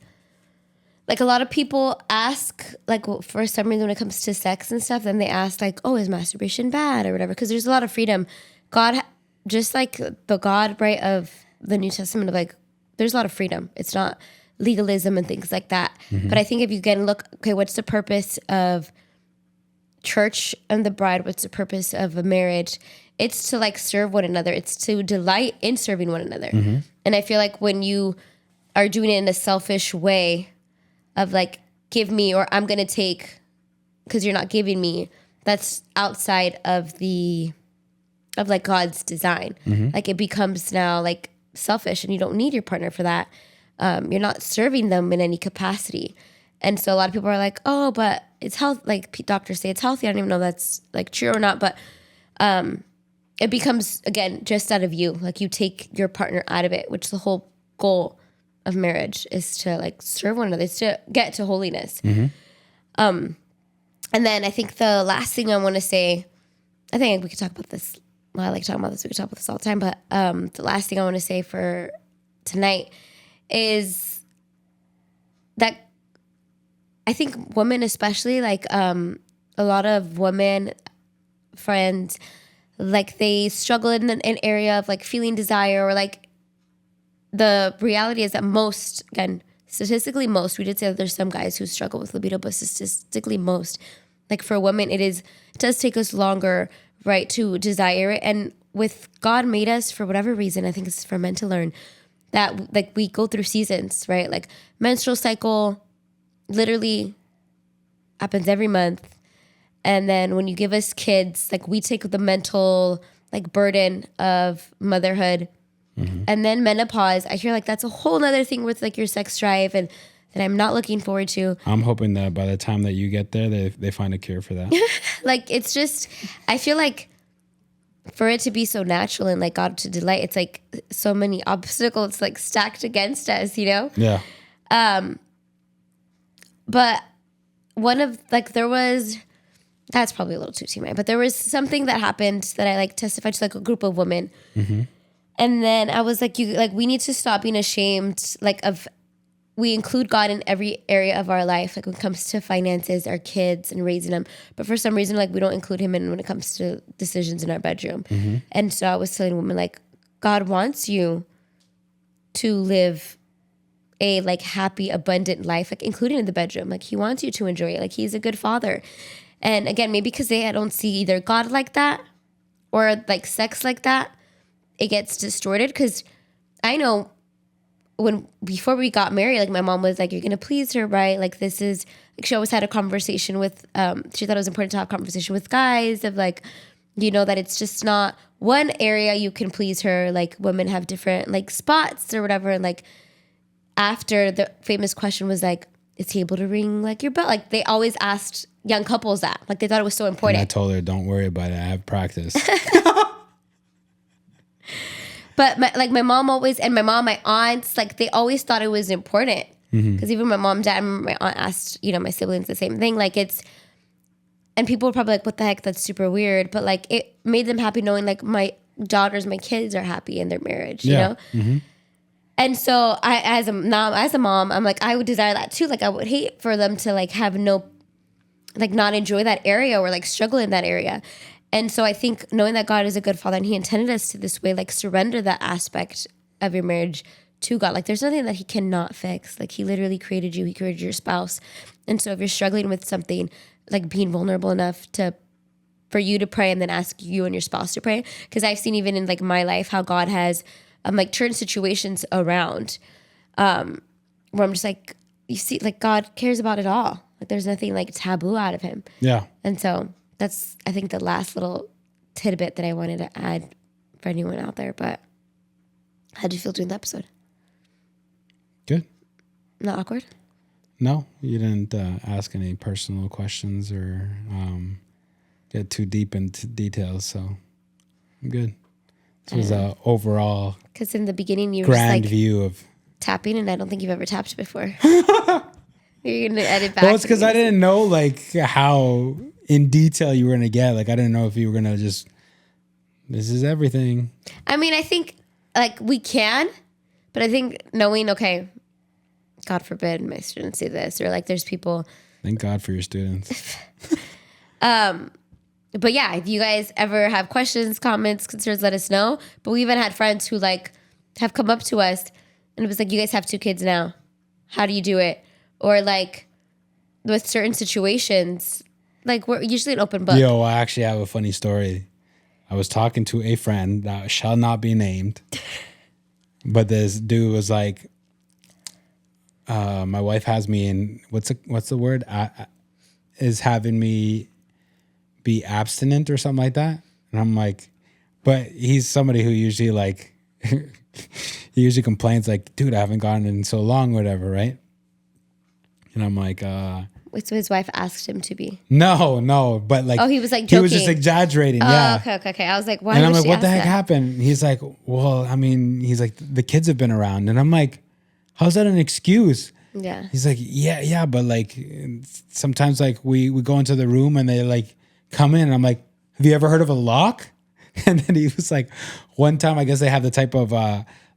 A: like a lot of people ask, like for some reason when it comes to sex and stuff, then they ask like, oh, is masturbation bad or whatever? Because there's a lot of freedom. Just like the God, right, of the New Testament, of like, there's a lot of freedom. It's not legalism and things like that. But I think if you again look, okay, what's the purpose of church and the bride? What's the purpose of a marriage? It's to like serve one another. It's to delight in serving one another. And I feel like when you are doing it in a selfish way of like, give me, or I'm going to take because you're not giving me, that's outside of like God's design. Like it becomes now like selfish, and you don't need your partner for that. You're not serving them in any capacity. And so a lot of people are like, oh, but it's health. Like doctors say it's healthy. I don't even know if that's like true or not, but it becomes, again, just out of you. Like you take your partner out of it, which the whole goal of marriage is to like serve one another. It's to get to holiness. And then I think the last thing I want to say, I think we could talk about this. Well, I like talking about this. We could talk about this all the time. But the last thing I want to say for tonight is that I think women, especially, like a lot of women friends, like they struggle in an area of like feeling desire, or like the reality is that most, again, statistically most, we did say that there's some guys who struggle with libido, but statistically most, like for women, it does take us longer, right, to desire it. And with God made us for whatever reason, I think it's for men to learn that like we go through seasons, right? Like menstrual cycle literally happens every month. And then when you give us kids, like we take the mental like burden of motherhood. And then menopause, I hear like that's a whole nother thing with like your sex drive, and that I'm not looking forward to.
B: I'm hoping that by the time that you get there, they find a cure for that.
A: Like it's just, I feel like for it to be so natural and like God to delight, it's like so many obstacles like stacked against us, you know?
B: Yeah.
A: But one of like that's probably a little too TMI, but there was something that happened that I like testified to like a group of women. And then I was like, we need to stop being ashamed, like we include God in every area of our life, like when it comes to finances, our kids, and raising them. But for some reason, like we don't include him in when it comes to decisions in our bedroom. And so I was telling women, like, God wants you to live a like happy, abundant life, like including in the bedroom. Like he wants you to enjoy it. Like he's a good father. And again, maybe because I don't see either God like that or like sex like that, it gets distorted. Because I know before we got married, like my mom was like, you're gonna please her, right? Like this is like, she always had a conversation with she thought it was important to have a conversation with guys of like, You know that it's just not one area you can please her. Like women have different like spots or whatever. And like after the famous question was like, is he able to ring like your bell? Like they always asked young couples that. Like they thought it was so
B: And I
A: important.
B: told her, don't worry about it. I have practice.
A: But my mom always, and my mom, my aunts, like they always thought it was important. Because even my mom, dad, and my aunt asked, you know, my siblings the same thing. Like it's, and people were probably like, what the heck, that's super weird. But like it made them happy knowing like my daughters, my kids are happy in their marriage, you know? And so I, as a mom, I'm like, I would desire that too. Like I would hate for them to like have no, like not enjoy that area or like struggle in that area. And so I think knowing that God is a good father and he intended us to this way, like surrender that aspect of your marriage to God. Like there's nothing that he cannot fix. Like he literally created you. He created your spouse. And so if you're struggling with something, like being vulnerable enough for you to pray and then ask you and your spouse to pray. Because I've seen even in like my life how God has like turned situations around where I'm just like, you see, like God cares about it all. Like there's nothing like taboo out of him.
B: Yeah.
A: And so that's, I think, the last little tidbit that I wanted to add for anyone out there. But how did you feel doing the episode?
B: Good.
A: Not awkward?
B: No, you didn't ask any personal questions or get too deep into details. So I'm good. This was a overall
A: Because in the beginning you were just
B: grand
A: like
B: view of.
A: tapping, and I don't think you've ever tapped before. You're going to edit back.
B: Well, it's because I didn't know like how in detail you were gonna get. Like I didn't know if you were gonna just. This is everything.
A: I mean, I think like we can, but I think knowing, okay, God forbid my students say this, or like there's people.
B: Thank God for your students.
A: But yeah, if you guys ever have questions, comments, concerns, let us know. But we even had friends who like have come up to us and it was like, you guys have 2 kids now. How do you do it? Or like with certain situations, like we're usually an open book.
B: Yo, I actually have a funny story. I was talking to a friend that shall not be named, but this dude was like, my wife has me in, what's the word? Is having me be abstinent or something like that. And I'm like, but he's somebody who usually like, he usually complains like, dude, I haven't gotten in so long, whatever, right? And I'm like,
A: So his wife asked him to be.
B: no, but like,
A: Oh, he was like
B: he
A: joking.
B: was just exaggerating.
A: Oh,
B: Yeah.
A: okay. I was like, why?
B: And I'm
A: would
B: like,
A: she
B: what the
A: ask
B: heck
A: that?
B: happened? He's like, well, I mean, he's like, the kids have been around. And I'm like, how's that an excuse?
A: Yeah.
B: He's like, yeah, but like sometimes like we go into the room and they like come in and I'm like, have you ever heard of a lock? And then he was like, one time I guess they have the type of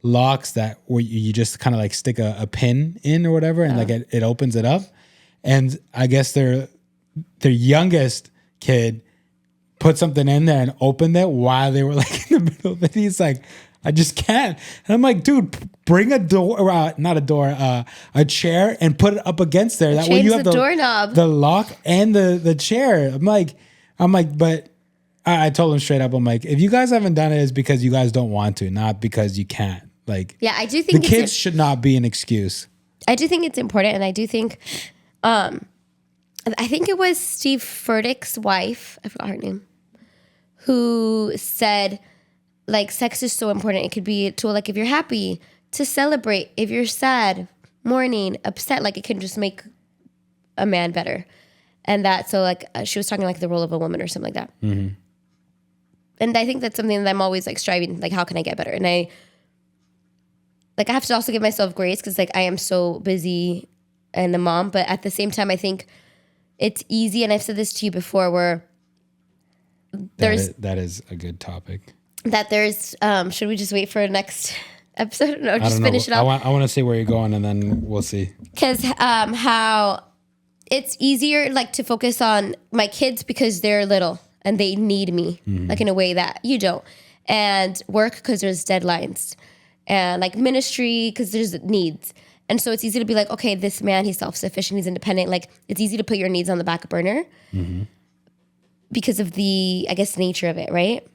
B: locks that where you just kind of like stick a pin in or whatever and like it opens it up. And I guess their youngest kid put something in there and opened it while they were like in the middle of it. He's like, I just can't. And I'm like, dude, bring a door, not a door, a chair and put it up against there. That way you have
A: the doorknob,
B: the lock and the chair. I'm like, but I told him straight up, I'm like, if you guys haven't done it, it's because you guys don't want to, not because you can't. Like,
A: yeah, I do think
B: the kids should not be an excuse.
A: I do think it's important, and I do think, I think it was Steve Furtick's wife, I forgot her name, who said, like, sex is so important. It could be a tool, like, if you're happy, to celebrate. If you're sad, mourning, upset, like, it can just make a man better. And that, so, like, she was talking, like, the role of a woman or something like that. Mm-hmm. And I think that's something that I'm always, like, striving, like, how can I get better? And I have to also give myself grace because, like, I am so busy and a mom. But at the same time, I think it's easy, and I've said this to you before, where
B: that is a good topic.
A: Should we just wait for next episode? No, just finish it
B: off.
A: off.
B: I want to see where you're going, and then we'll see.
A: Because how it's easier, like, to focus on my kids because they're little and they need me, like, in a way that you don't. And work because there's deadlines. And, like, ministry because there's needs. And so it's easy to be like, okay, this man, he's self-sufficient, he's independent. Like, it's easy to put your needs on the back burner because of the, I guess, nature of it, right?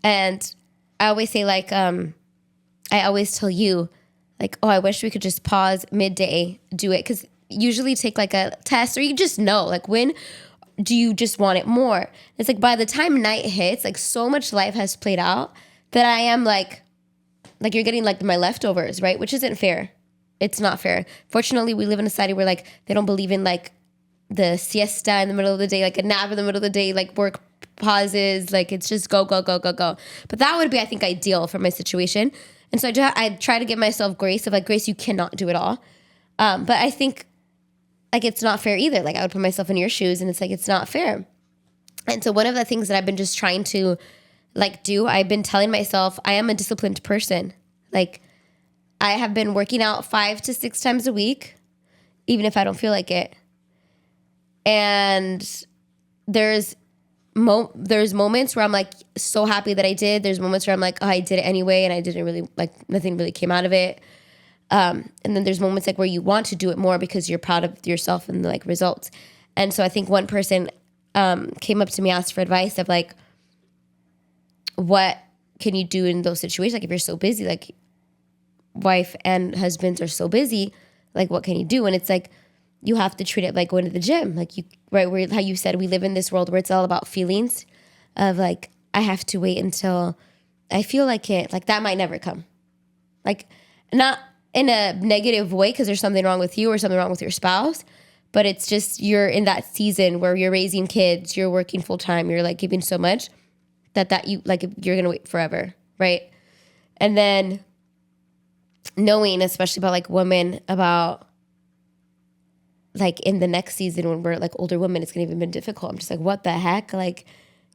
A: And I always say, like, I always tell you, like, oh, I wish we could just pause midday, do it. Because usually take, like, a test, or you just know, like, when do you just want it more? It's like by the time night hits, like so much life has played out that I am like you're getting like my leftovers, right? Which isn't fair. It's not fair. Fortunately, we live in a society where like they don't believe in like the siesta in the middle of the day, like a nap in the middle of the day, like work pauses, like it's just go, go, go, go, go. But that would be, I think, ideal for my situation. And so I try to give myself grace of like, Grace, you cannot do it all. But I think like it's not fair either. Like I would put myself in your shoes and it's like, it's not fair. And so one of the things that I've been just trying to like do, I've been telling myself I am a disciplined person. Like I have been working out 5 to 6 times a week, even if I don't feel like it. And there's moments where I'm like so happy that I did. There's moments where I'm like, oh, I did it anyway, and I didn't really like nothing really came out of it. And then there's moments like where you want to do it more because you're proud of yourself and the like results. And so I think one person came up to me, asked for advice of like, what can you do in those situations? Like if you're so busy, like wife and husbands are so busy, like what can you do? And it's like, you have to treat it like going to the gym. Like you, right, where how you said we live in this world where it's all about feelings of like, I have to wait until I feel like it. Like that might never come. Like not in a negative way because there's something wrong with you or something wrong with your spouse, but it's just you're in that season where you're raising kids, you're working full time, you're like giving so much that you like you're gonna wait forever, right? And then knowing, especially about like women, about like in the next season when we're like older women, it's gonna even been difficult. I'm just like, what the heck? Like,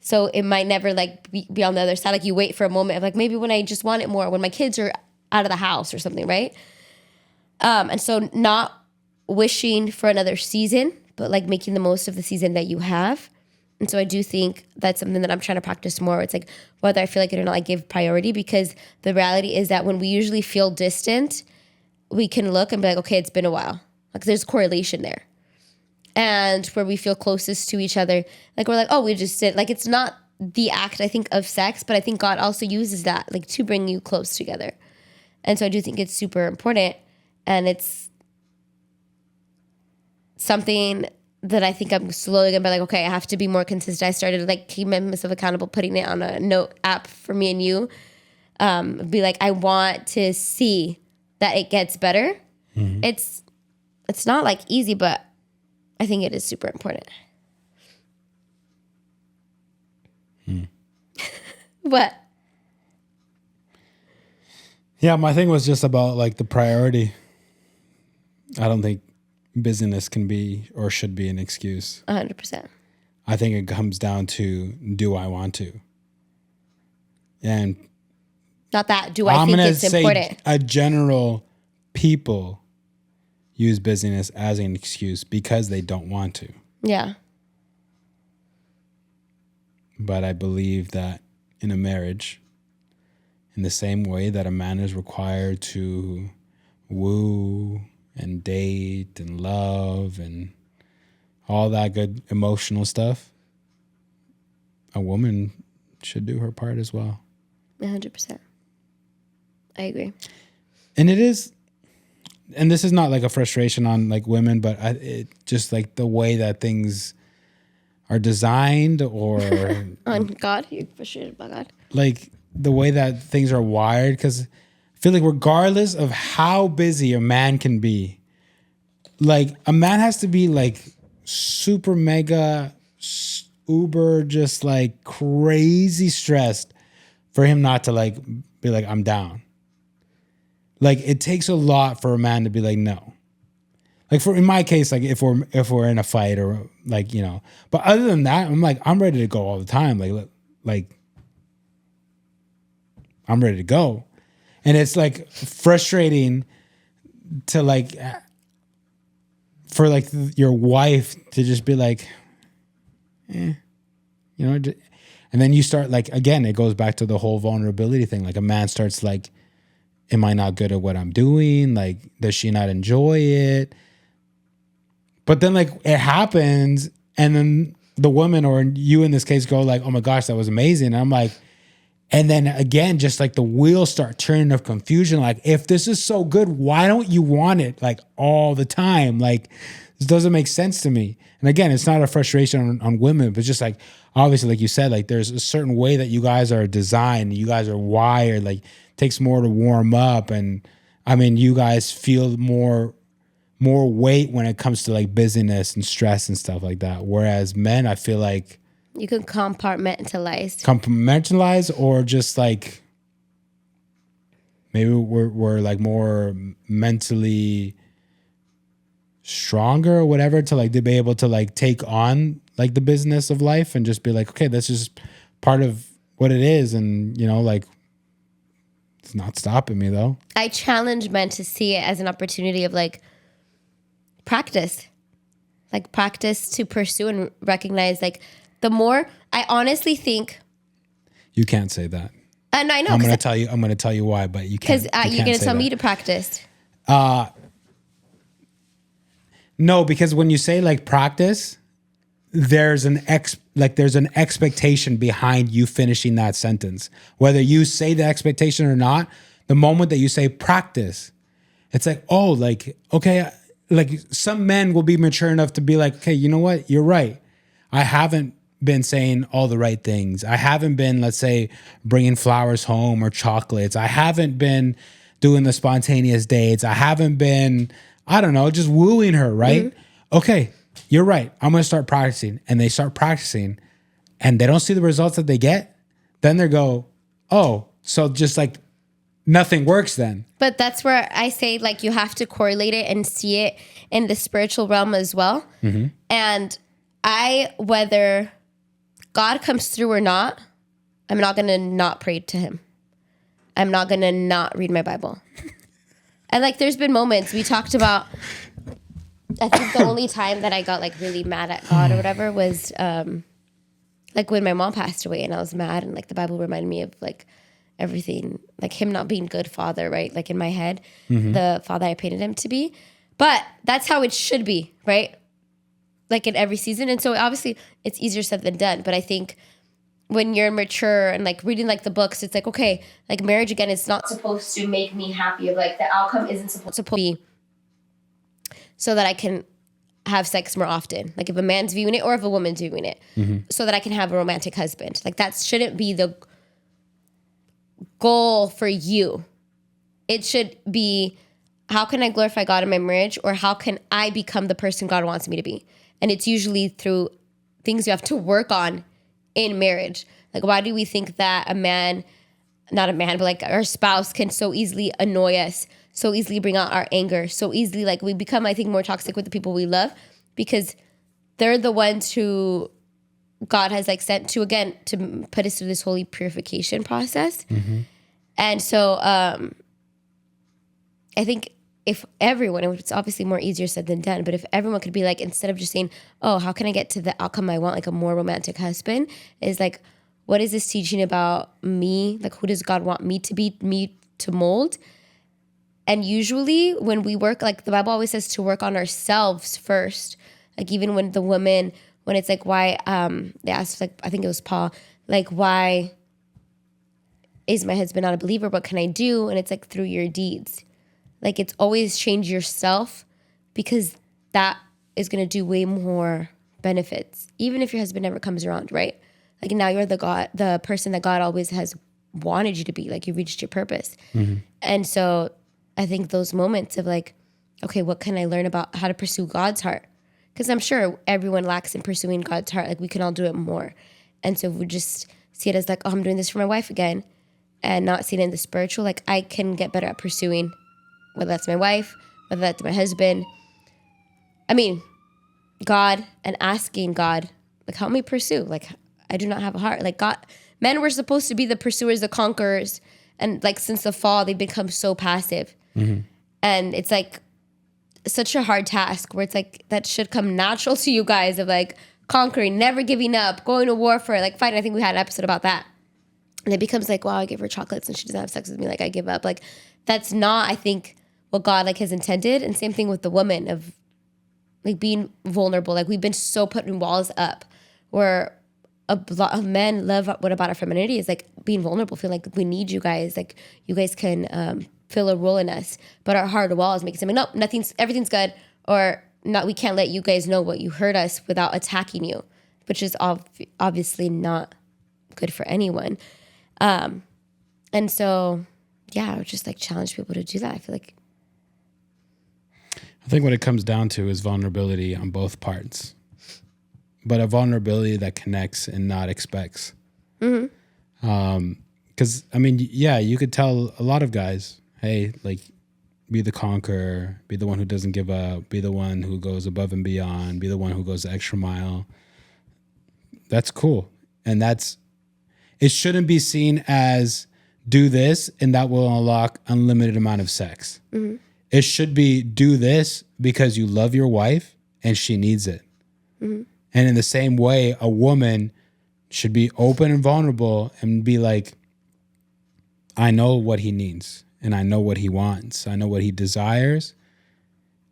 A: so it might never like be on the other side. Like you wait for a moment of like maybe when I just want it more, when my kids are out of the house or something, right? And so not wishing for another season, but like making the most of the season that you have. And so I do think that's something that I'm trying to practice more. It's like whether I feel like it or not, I give priority because the reality is that when we usually feel distant, we can look and be like, okay, it's been a while. Like there's correlation there. And where we feel closest to each other, like we're like, oh, we just did. Like it's not the act, I think, of sex, but I think God also uses that like to bring you close together. And so I do think it's super important. And it's something that I think I'm slowly gonna be like, okay, I have to be more consistent. I started like keeping myself accountable, putting it on a note app for me and you. Be like, I want to see that it gets better. Mm-hmm. It's not like easy, but I think it is super important. What?
B: Yeah, my thing was just about like the priority. I don't think busyness can be or should be an excuse.
A: 100%.
B: I think it comes down to, do I want to? And
A: not that, do I think it's important?
B: A general people use busyness as an excuse because they don't want to.
A: Yeah.
B: But I believe that in a marriage, in the same way that a man is required to woo and date and love and all that good emotional stuff, a woman should do her part as well.
A: 100%. I agree.
B: And it is, and this is not like a frustration on like women, but it just like the way that things are designed or
A: on God, you're frustrated about God.
B: Like the way that things are wired, because I feel like regardless of how busy a man can be, like a man has to be like super mega uber just like crazy stressed for him not to like be like, I'm down. Like it takes a lot for a man to be like, no. Like in my case, like if we're in a fight or like, you know, but other than that, I'm like, I'm ready to go all the time. Like I'm ready to go. And it's like frustrating to like, for like your wife to just be like, you know, and then you start like, again, it goes back to the whole vulnerability thing. Like a man starts like, am I not good at what I'm doing? Like, does she not enjoy it? But then like it happens and then the woman or you in this case go like, oh my gosh, that was amazing. And I'm like, And then again, just like the wheels start turning of confusion. Like, if this is so good, why don't you want it like all the time? Like, this doesn't make sense to me. And again, it's not a frustration on women, but just like, obviously, like you said, like there's a certain way that you guys are designed, you guys are wired, like it takes more to warm up. And I mean, you guys feel more weight when it comes to like busyness and stress and stuff like that. Whereas men, I feel like,
A: You can
B: compartmentalize, or just like maybe we're like more mentally stronger or whatever to like to be able to like take on like the business of life and just be like, okay, that's just part of what it is. And you know, like it's not stopping me though.
A: I challenge men to see it as an opportunity of like practice to pursue and recognize like the more. I honestly think
B: You can't say that.
A: and I know
B: I'm gonna tell you why, but you can't.
A: because you're gonna tell me to practice.
B: No, because when you say like practice, there's an expectation behind you finishing that sentence. Whether you say the expectation or not, the moment that you say practice, it's like, oh, like, okay, like some men will be mature enough to be like, okay, you know what? You're right. I haven't been saying all the right things. I haven't been, let's say, bringing flowers home or chocolates. I haven't been doing the spontaneous dates. I haven't been, I don't know, just wooing her, right? Mm-hmm. Okay, you're right. I'm going to start practicing. And they start practicing and they don't see the results that they get. Then they go, oh, so just like nothing works then.
A: But that's where I say like you have to correlate it and see it in the spiritual realm as well. Mm-hmm. And whether God comes through or not, I'm not going to not pray to him. I'm not going to not read my Bible. And like, there's been moments we talked about, I think the only time that I got like really mad at God or whatever was like when my mom passed away and I was mad and like the Bible reminded me of like everything, like him not being good father, right? Like in my head, the father I painted him to be. But that's how it should be, right? Like in every season. And so obviously it's easier said than done. But I think when you're mature and like reading like the books, it's like, okay, like marriage again, it's not supposed to make me happy. Like the outcome isn't supposed to be so that I can have sex more often. Like if a man's viewing it or if a woman's viewing it, so that I can have a romantic husband. Like that shouldn't be the goal for you. It should be, how can I glorify God in my marriage, or how can I become the person God wants me to be? And it's usually through things you have to work on in marriage. Like, why do we think that not a man, but like our spouse can so easily annoy us, so easily bring out our anger, so easily like we become, I think, more toxic with the people we love because they're the ones who God has like sent to, again, to put us through this holy purification process. Mm-hmm. And so I think if everyone, and it's obviously more easier said than done, but if everyone could be like, instead of just saying, oh, how can I get to the outcome I want, like a more romantic husband, is like, what is this teaching about me? Like, who does God want me to be, me to mold? And usually when we work, like the Bible always says to work on ourselves first. Like even when the woman, when it's like, why, they asked, like, I think it was Paul, like, why is my husband not a believer? What can I do? And it's like, through your deeds. Like it's always change yourself, because that is going to do way more benefits, even if your husband never comes around, right? Like now you're the person that God always has wanted you to be. Like you reached your purpose. Mm-hmm. And so I think those moments of like, okay, what can I learn about how to pursue God's heart? Because I'm sure everyone lacks in pursuing God's heart. Like we can all do it more. And so if we just see it as like, oh, I'm doing this for my wife again, and not seeing it in the spiritual, like I can get better at pursuing, whether that's my wife, whether that's my husband. I mean, God, and asking God, like, help me pursue. Like, I do not have a heart. Like God, men were supposed to be the pursuers, the conquerors. And like, since the fall, they've become so passive. Mm-hmm. And it's like such a hard task where it's like, that should come natural to you guys of like conquering, never giving up, going to war for it, like fighting. I think we had an episode about that. And it becomes like, wow, I give her chocolates and she doesn't have sex with me. Like I give up. Like that's not, I think, what God like has intended. And same thing with the woman of like being vulnerable. Like we've been so putting walls up where a lot of men love what about our femininity is like being vulnerable, feeling like we need you guys, like you guys can fill a role in us. But our hard walls make it seem like, no, everything's good, or not, we can't let you guys know what you hurt us without attacking you, which is obviously not good for anyone. And so, yeah, I would just like challenge people to do that. I feel like.
B: I think what it comes down to is vulnerability on both parts, but a vulnerability that connects and not expects. Because, I mean, yeah, you could tell a lot of guys, hey, like, be the conqueror, be the one who doesn't give up, be the one who goes above and beyond, be the one who goes the extra mile. That's cool. And it shouldn't be seen as do this and that will unlock unlimited amount of sex. It should be do this because you love your wife and she needs it. And in the same way, a woman should be open and vulnerable and be like, I know what he needs and I know what he wants. I know what he desires.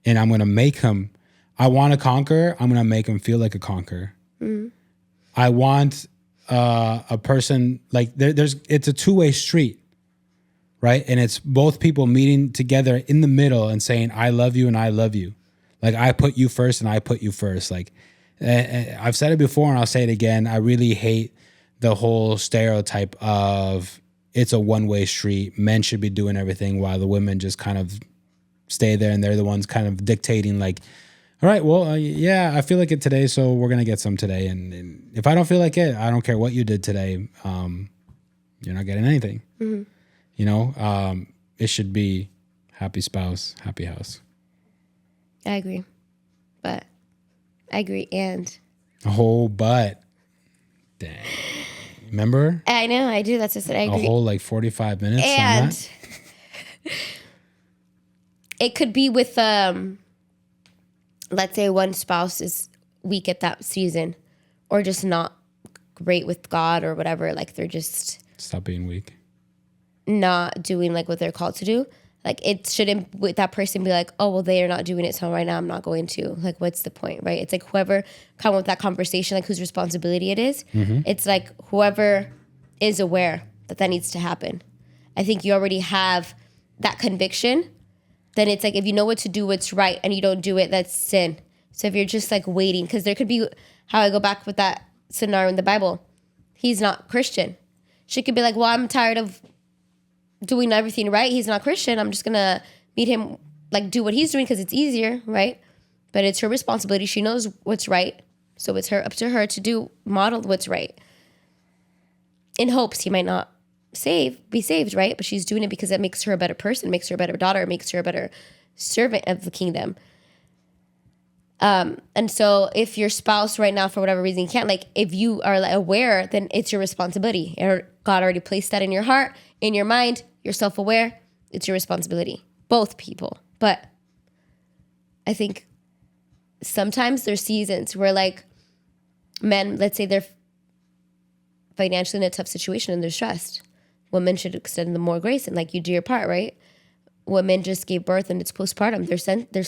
B: And I'm going to make him, I want to conquer. I'm going to make him feel like a conqueror. I want a person like it's a two-way street, right? And it's both people meeting together in the middle and saying, I love you and I love you. Like I put you first and I put you first. Like I've said it before and I'll say it again. I really hate the whole stereotype of it's a one-way street. Men should be doing everything while the women just kind of stay there and they're the ones kind of dictating like, all right, well, yeah, I feel like it today, so we're going to get some today. And if I don't feel like it, I don't care what you did today. You're not getting anything. You know, it should be happy spouse, happy house.
A: I agree. But I agree. And
B: But dang. Remember?
A: I know, I do. That's just it. I agree.
B: A whole like 45 minutes
A: and
B: on that.
A: It could be with, let's say one spouse is weak at that season or just not great with God or whatever. Like they're just
B: Stop being weak.
A: Not doing like what they're called to do. Like it shouldn't with that person be like, oh, well, they are not doing it. So right now I'm not going to. Like, what's the point, right? It's like whoever come with that conversation, like whose responsibility it is. It's like whoever is aware that needs to happen. I think you already have that conviction. Then it's like if you know what to do, what's right, and you don't do it, that's sin. So if you're just like waiting, because there could be how I go back with that scenario in the Bible. He's not Christian. She could be like, well, I'm tired of doing everything right. He's not Christian. I'm just going to meet him, like do what he's doing because it's easier, right? But it's her responsibility. She knows what's right. So it's up to her to model what's right. In hopes he might not be saved, right? But she's doing it because it makes her a better person, makes her a better daughter, makes her a better servant of the kingdom. And so if your spouse right now, for whatever reason, can't, like, if you are like, aware, then it's your responsibility. God already placed that in your heart, in your mind, you're self-aware, it's your responsibility. Both people. But I think sometimes there's seasons where like men, let's say they're financially in a tough situation and they're stressed. Women should extend them more grace and like you do your part, right? Women just gave birth and it's postpartum. They're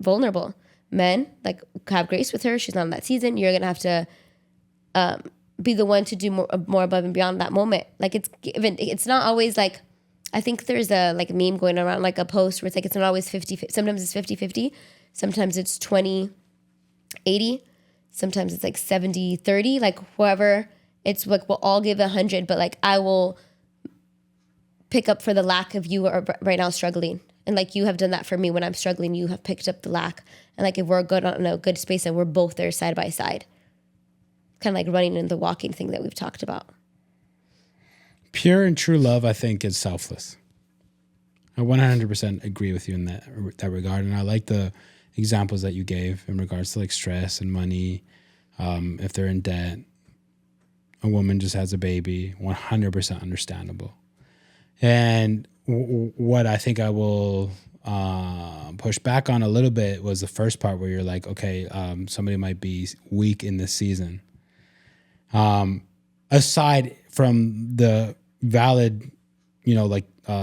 A: vulnerable. Men, like, have grace with her. She's not in that season. You're gonna have to be the one to do more above and beyond that moment. Like it's not always like, I think there's a like meme going around, like a post where it's like it's not always 50. Sometimes it's 50-50. Sometimes it's 20-80. Sometimes it's like 70-30. Like whoever, it's like we'll all give 100, but like I will pick up for the lack of you are right now struggling. And like you have done that for me when I'm struggling, you have picked up the lack. And like if we're good in a good space and we're both there side by side, kind of like running in the walking thing that we've talked about.
B: Pure and true love, I think, is selfless. I 100% agree with you in that regard. And I like the examples that you gave in regards to like stress and money. If they're in debt, a woman just has a baby, 100% understandable. And what I think I will push back on a little bit was the first part where you're like, okay, somebody might be weak in this season. Aside from the valid,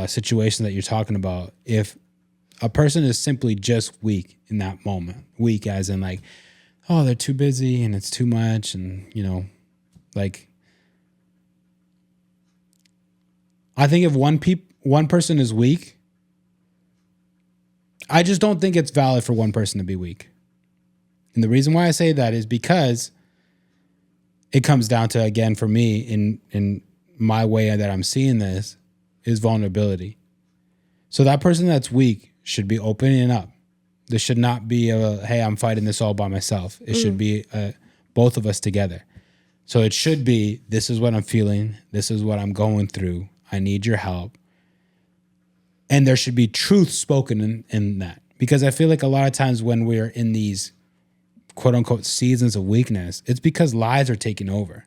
B: situation that you're talking about, if a person is simply just weak in that moment, weak as in like, oh, they're too busy and it's too much, and like I think if one person is weak, I just don't think it's valid for one person to be weak. And the reason why I say that is because it comes down to, again, for me, in my way that I'm seeing this, is vulnerability. So that person that's weak should be opening up. There should not be hey, I'm fighting this all by myself. It should be both of us together. So it should be, this is what I'm feeling. This is what I'm going through. I need your help. And there should be truth spoken in that. Because I feel like a lot of times when we're in these quote unquote seasons of weakness, it's because lies are taking over.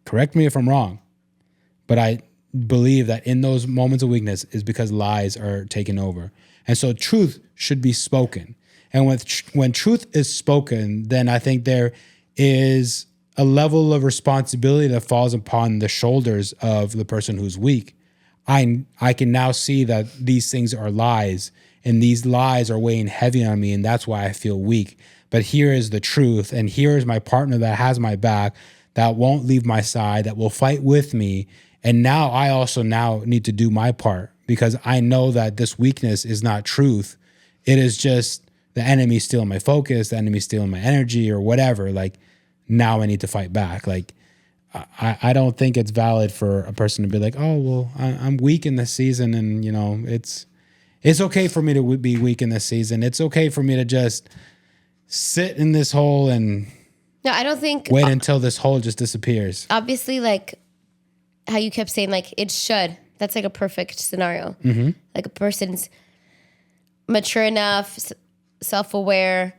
B: Correct me if I'm wrong, but I believe that in those moments of weakness is because lies are taking over. And so truth should be spoken. And when truth is spoken, then I think there is a level of responsibility that falls upon the shoulders of the person who's weak. I can now see that these things are lies, and these lies are weighing heavy on me, and that's why I feel weak. But here is the truth, and here is my partner that has my back, that won't leave my side, that will fight with me. And now I also now need to do my part, because I know that this weakness is not truth. It is just the enemy stealing my focus, the enemy stealing my energy or whatever. Like, now I need to fight back. Like, I don't think it's valid for a person to be like, oh, well, I'm weak in this season. And, you know, it's okay for me to be weak in this season. It's okay for me to just sit in this hole and
A: No, I don't think.
B: wait until this hole just disappears.
A: Obviously, like how you kept saying, like, it should. That's like a perfect scenario. Mm-hmm. Like a person's mature enough, self-aware.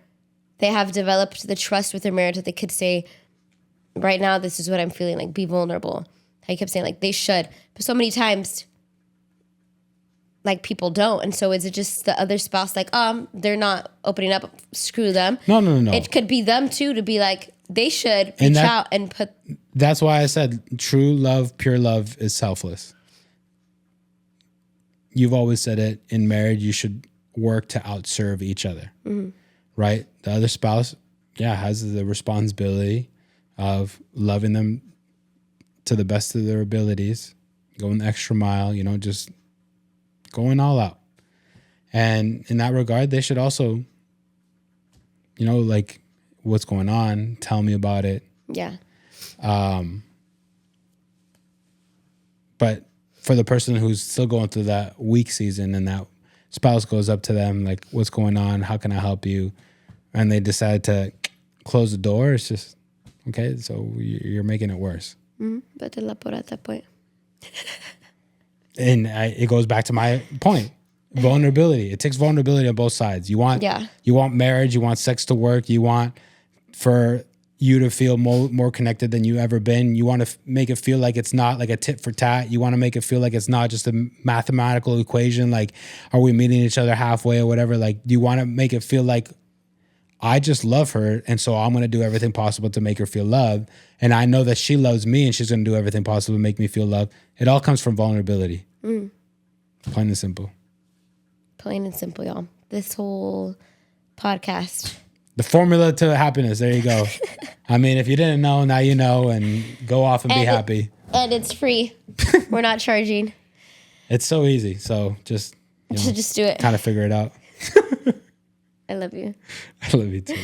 A: They have developed the trust with their marriage that they could say, right now, this is what I'm feeling, like, be vulnerable. How you kept saying, like, they should. But so many times, like, people don't. And so is it just the other spouse, like, they're not opening up, screw them.
B: No.
A: It could be them, too, to be like, they should
B: And
A: reach out and put.
B: That's why I said true love, pure love is selfless. You've always said it, in marriage, you should work to outserve each other, right? The other spouse, has the responsibility of loving them to the best of their abilities, going the extra mile, just going all out. And in that regard, they should also, like, what's going on, tell me about it.
A: Yeah.
B: But for the person who's still going through that weak season and that spouse goes up to them, like, what's going on? How can I help you? And they decide to close the door. It's just, okay, so you're making it worse.
A: Vete la por at that point.
B: And it goes back to my point. Vulnerability. It takes vulnerability on both sides. You want marriage. You want sex to work. You want for you to feel more connected than you ever been. You want to make it feel like it's not like a tit for tat. You want to make it feel like it's not just a mathematical equation. Like, are we meeting each other halfway or whatever? Like, you want to make it feel like I just love her, and so I'm going to do everything possible to make her feel loved. And I know that she loves me, and she's going to do everything possible to make me feel loved. It all comes from vulnerability. Plain and simple.
A: Plain and simple, y'all. This whole podcast.
B: The formula to happiness. There you go. I mean, if you didn't know, now you know, and go off and be happy.
A: And it's free. We're not charging.
B: It's so easy. So just
A: do it.
B: Kind of figure it out.
A: I love you.
B: I love you too.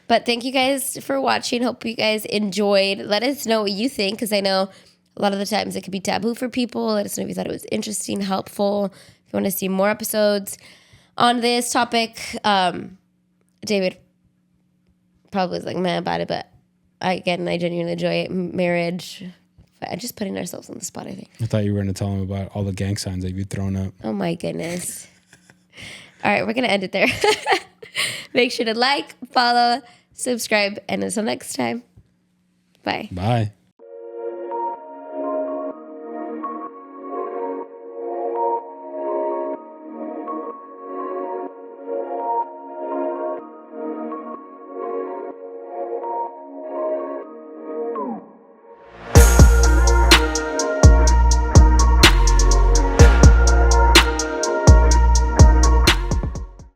A: But thank you guys for watching. Hope you guys enjoyed. Let us know what you think, because I know a lot of the times it could be taboo for people. Let us know if you thought it was interesting, helpful. If you want to see more episodes on this topic, David probably was like mad about it, but I genuinely enjoy it. Marriage. I'm just putting ourselves on the spot, I think.
B: I thought you were going to tell him about all the gang signs that you've thrown up.
A: Oh my goodness. All right, we're going to end it there. Make sure to like, follow, subscribe, and until next time, bye.
B: Bye.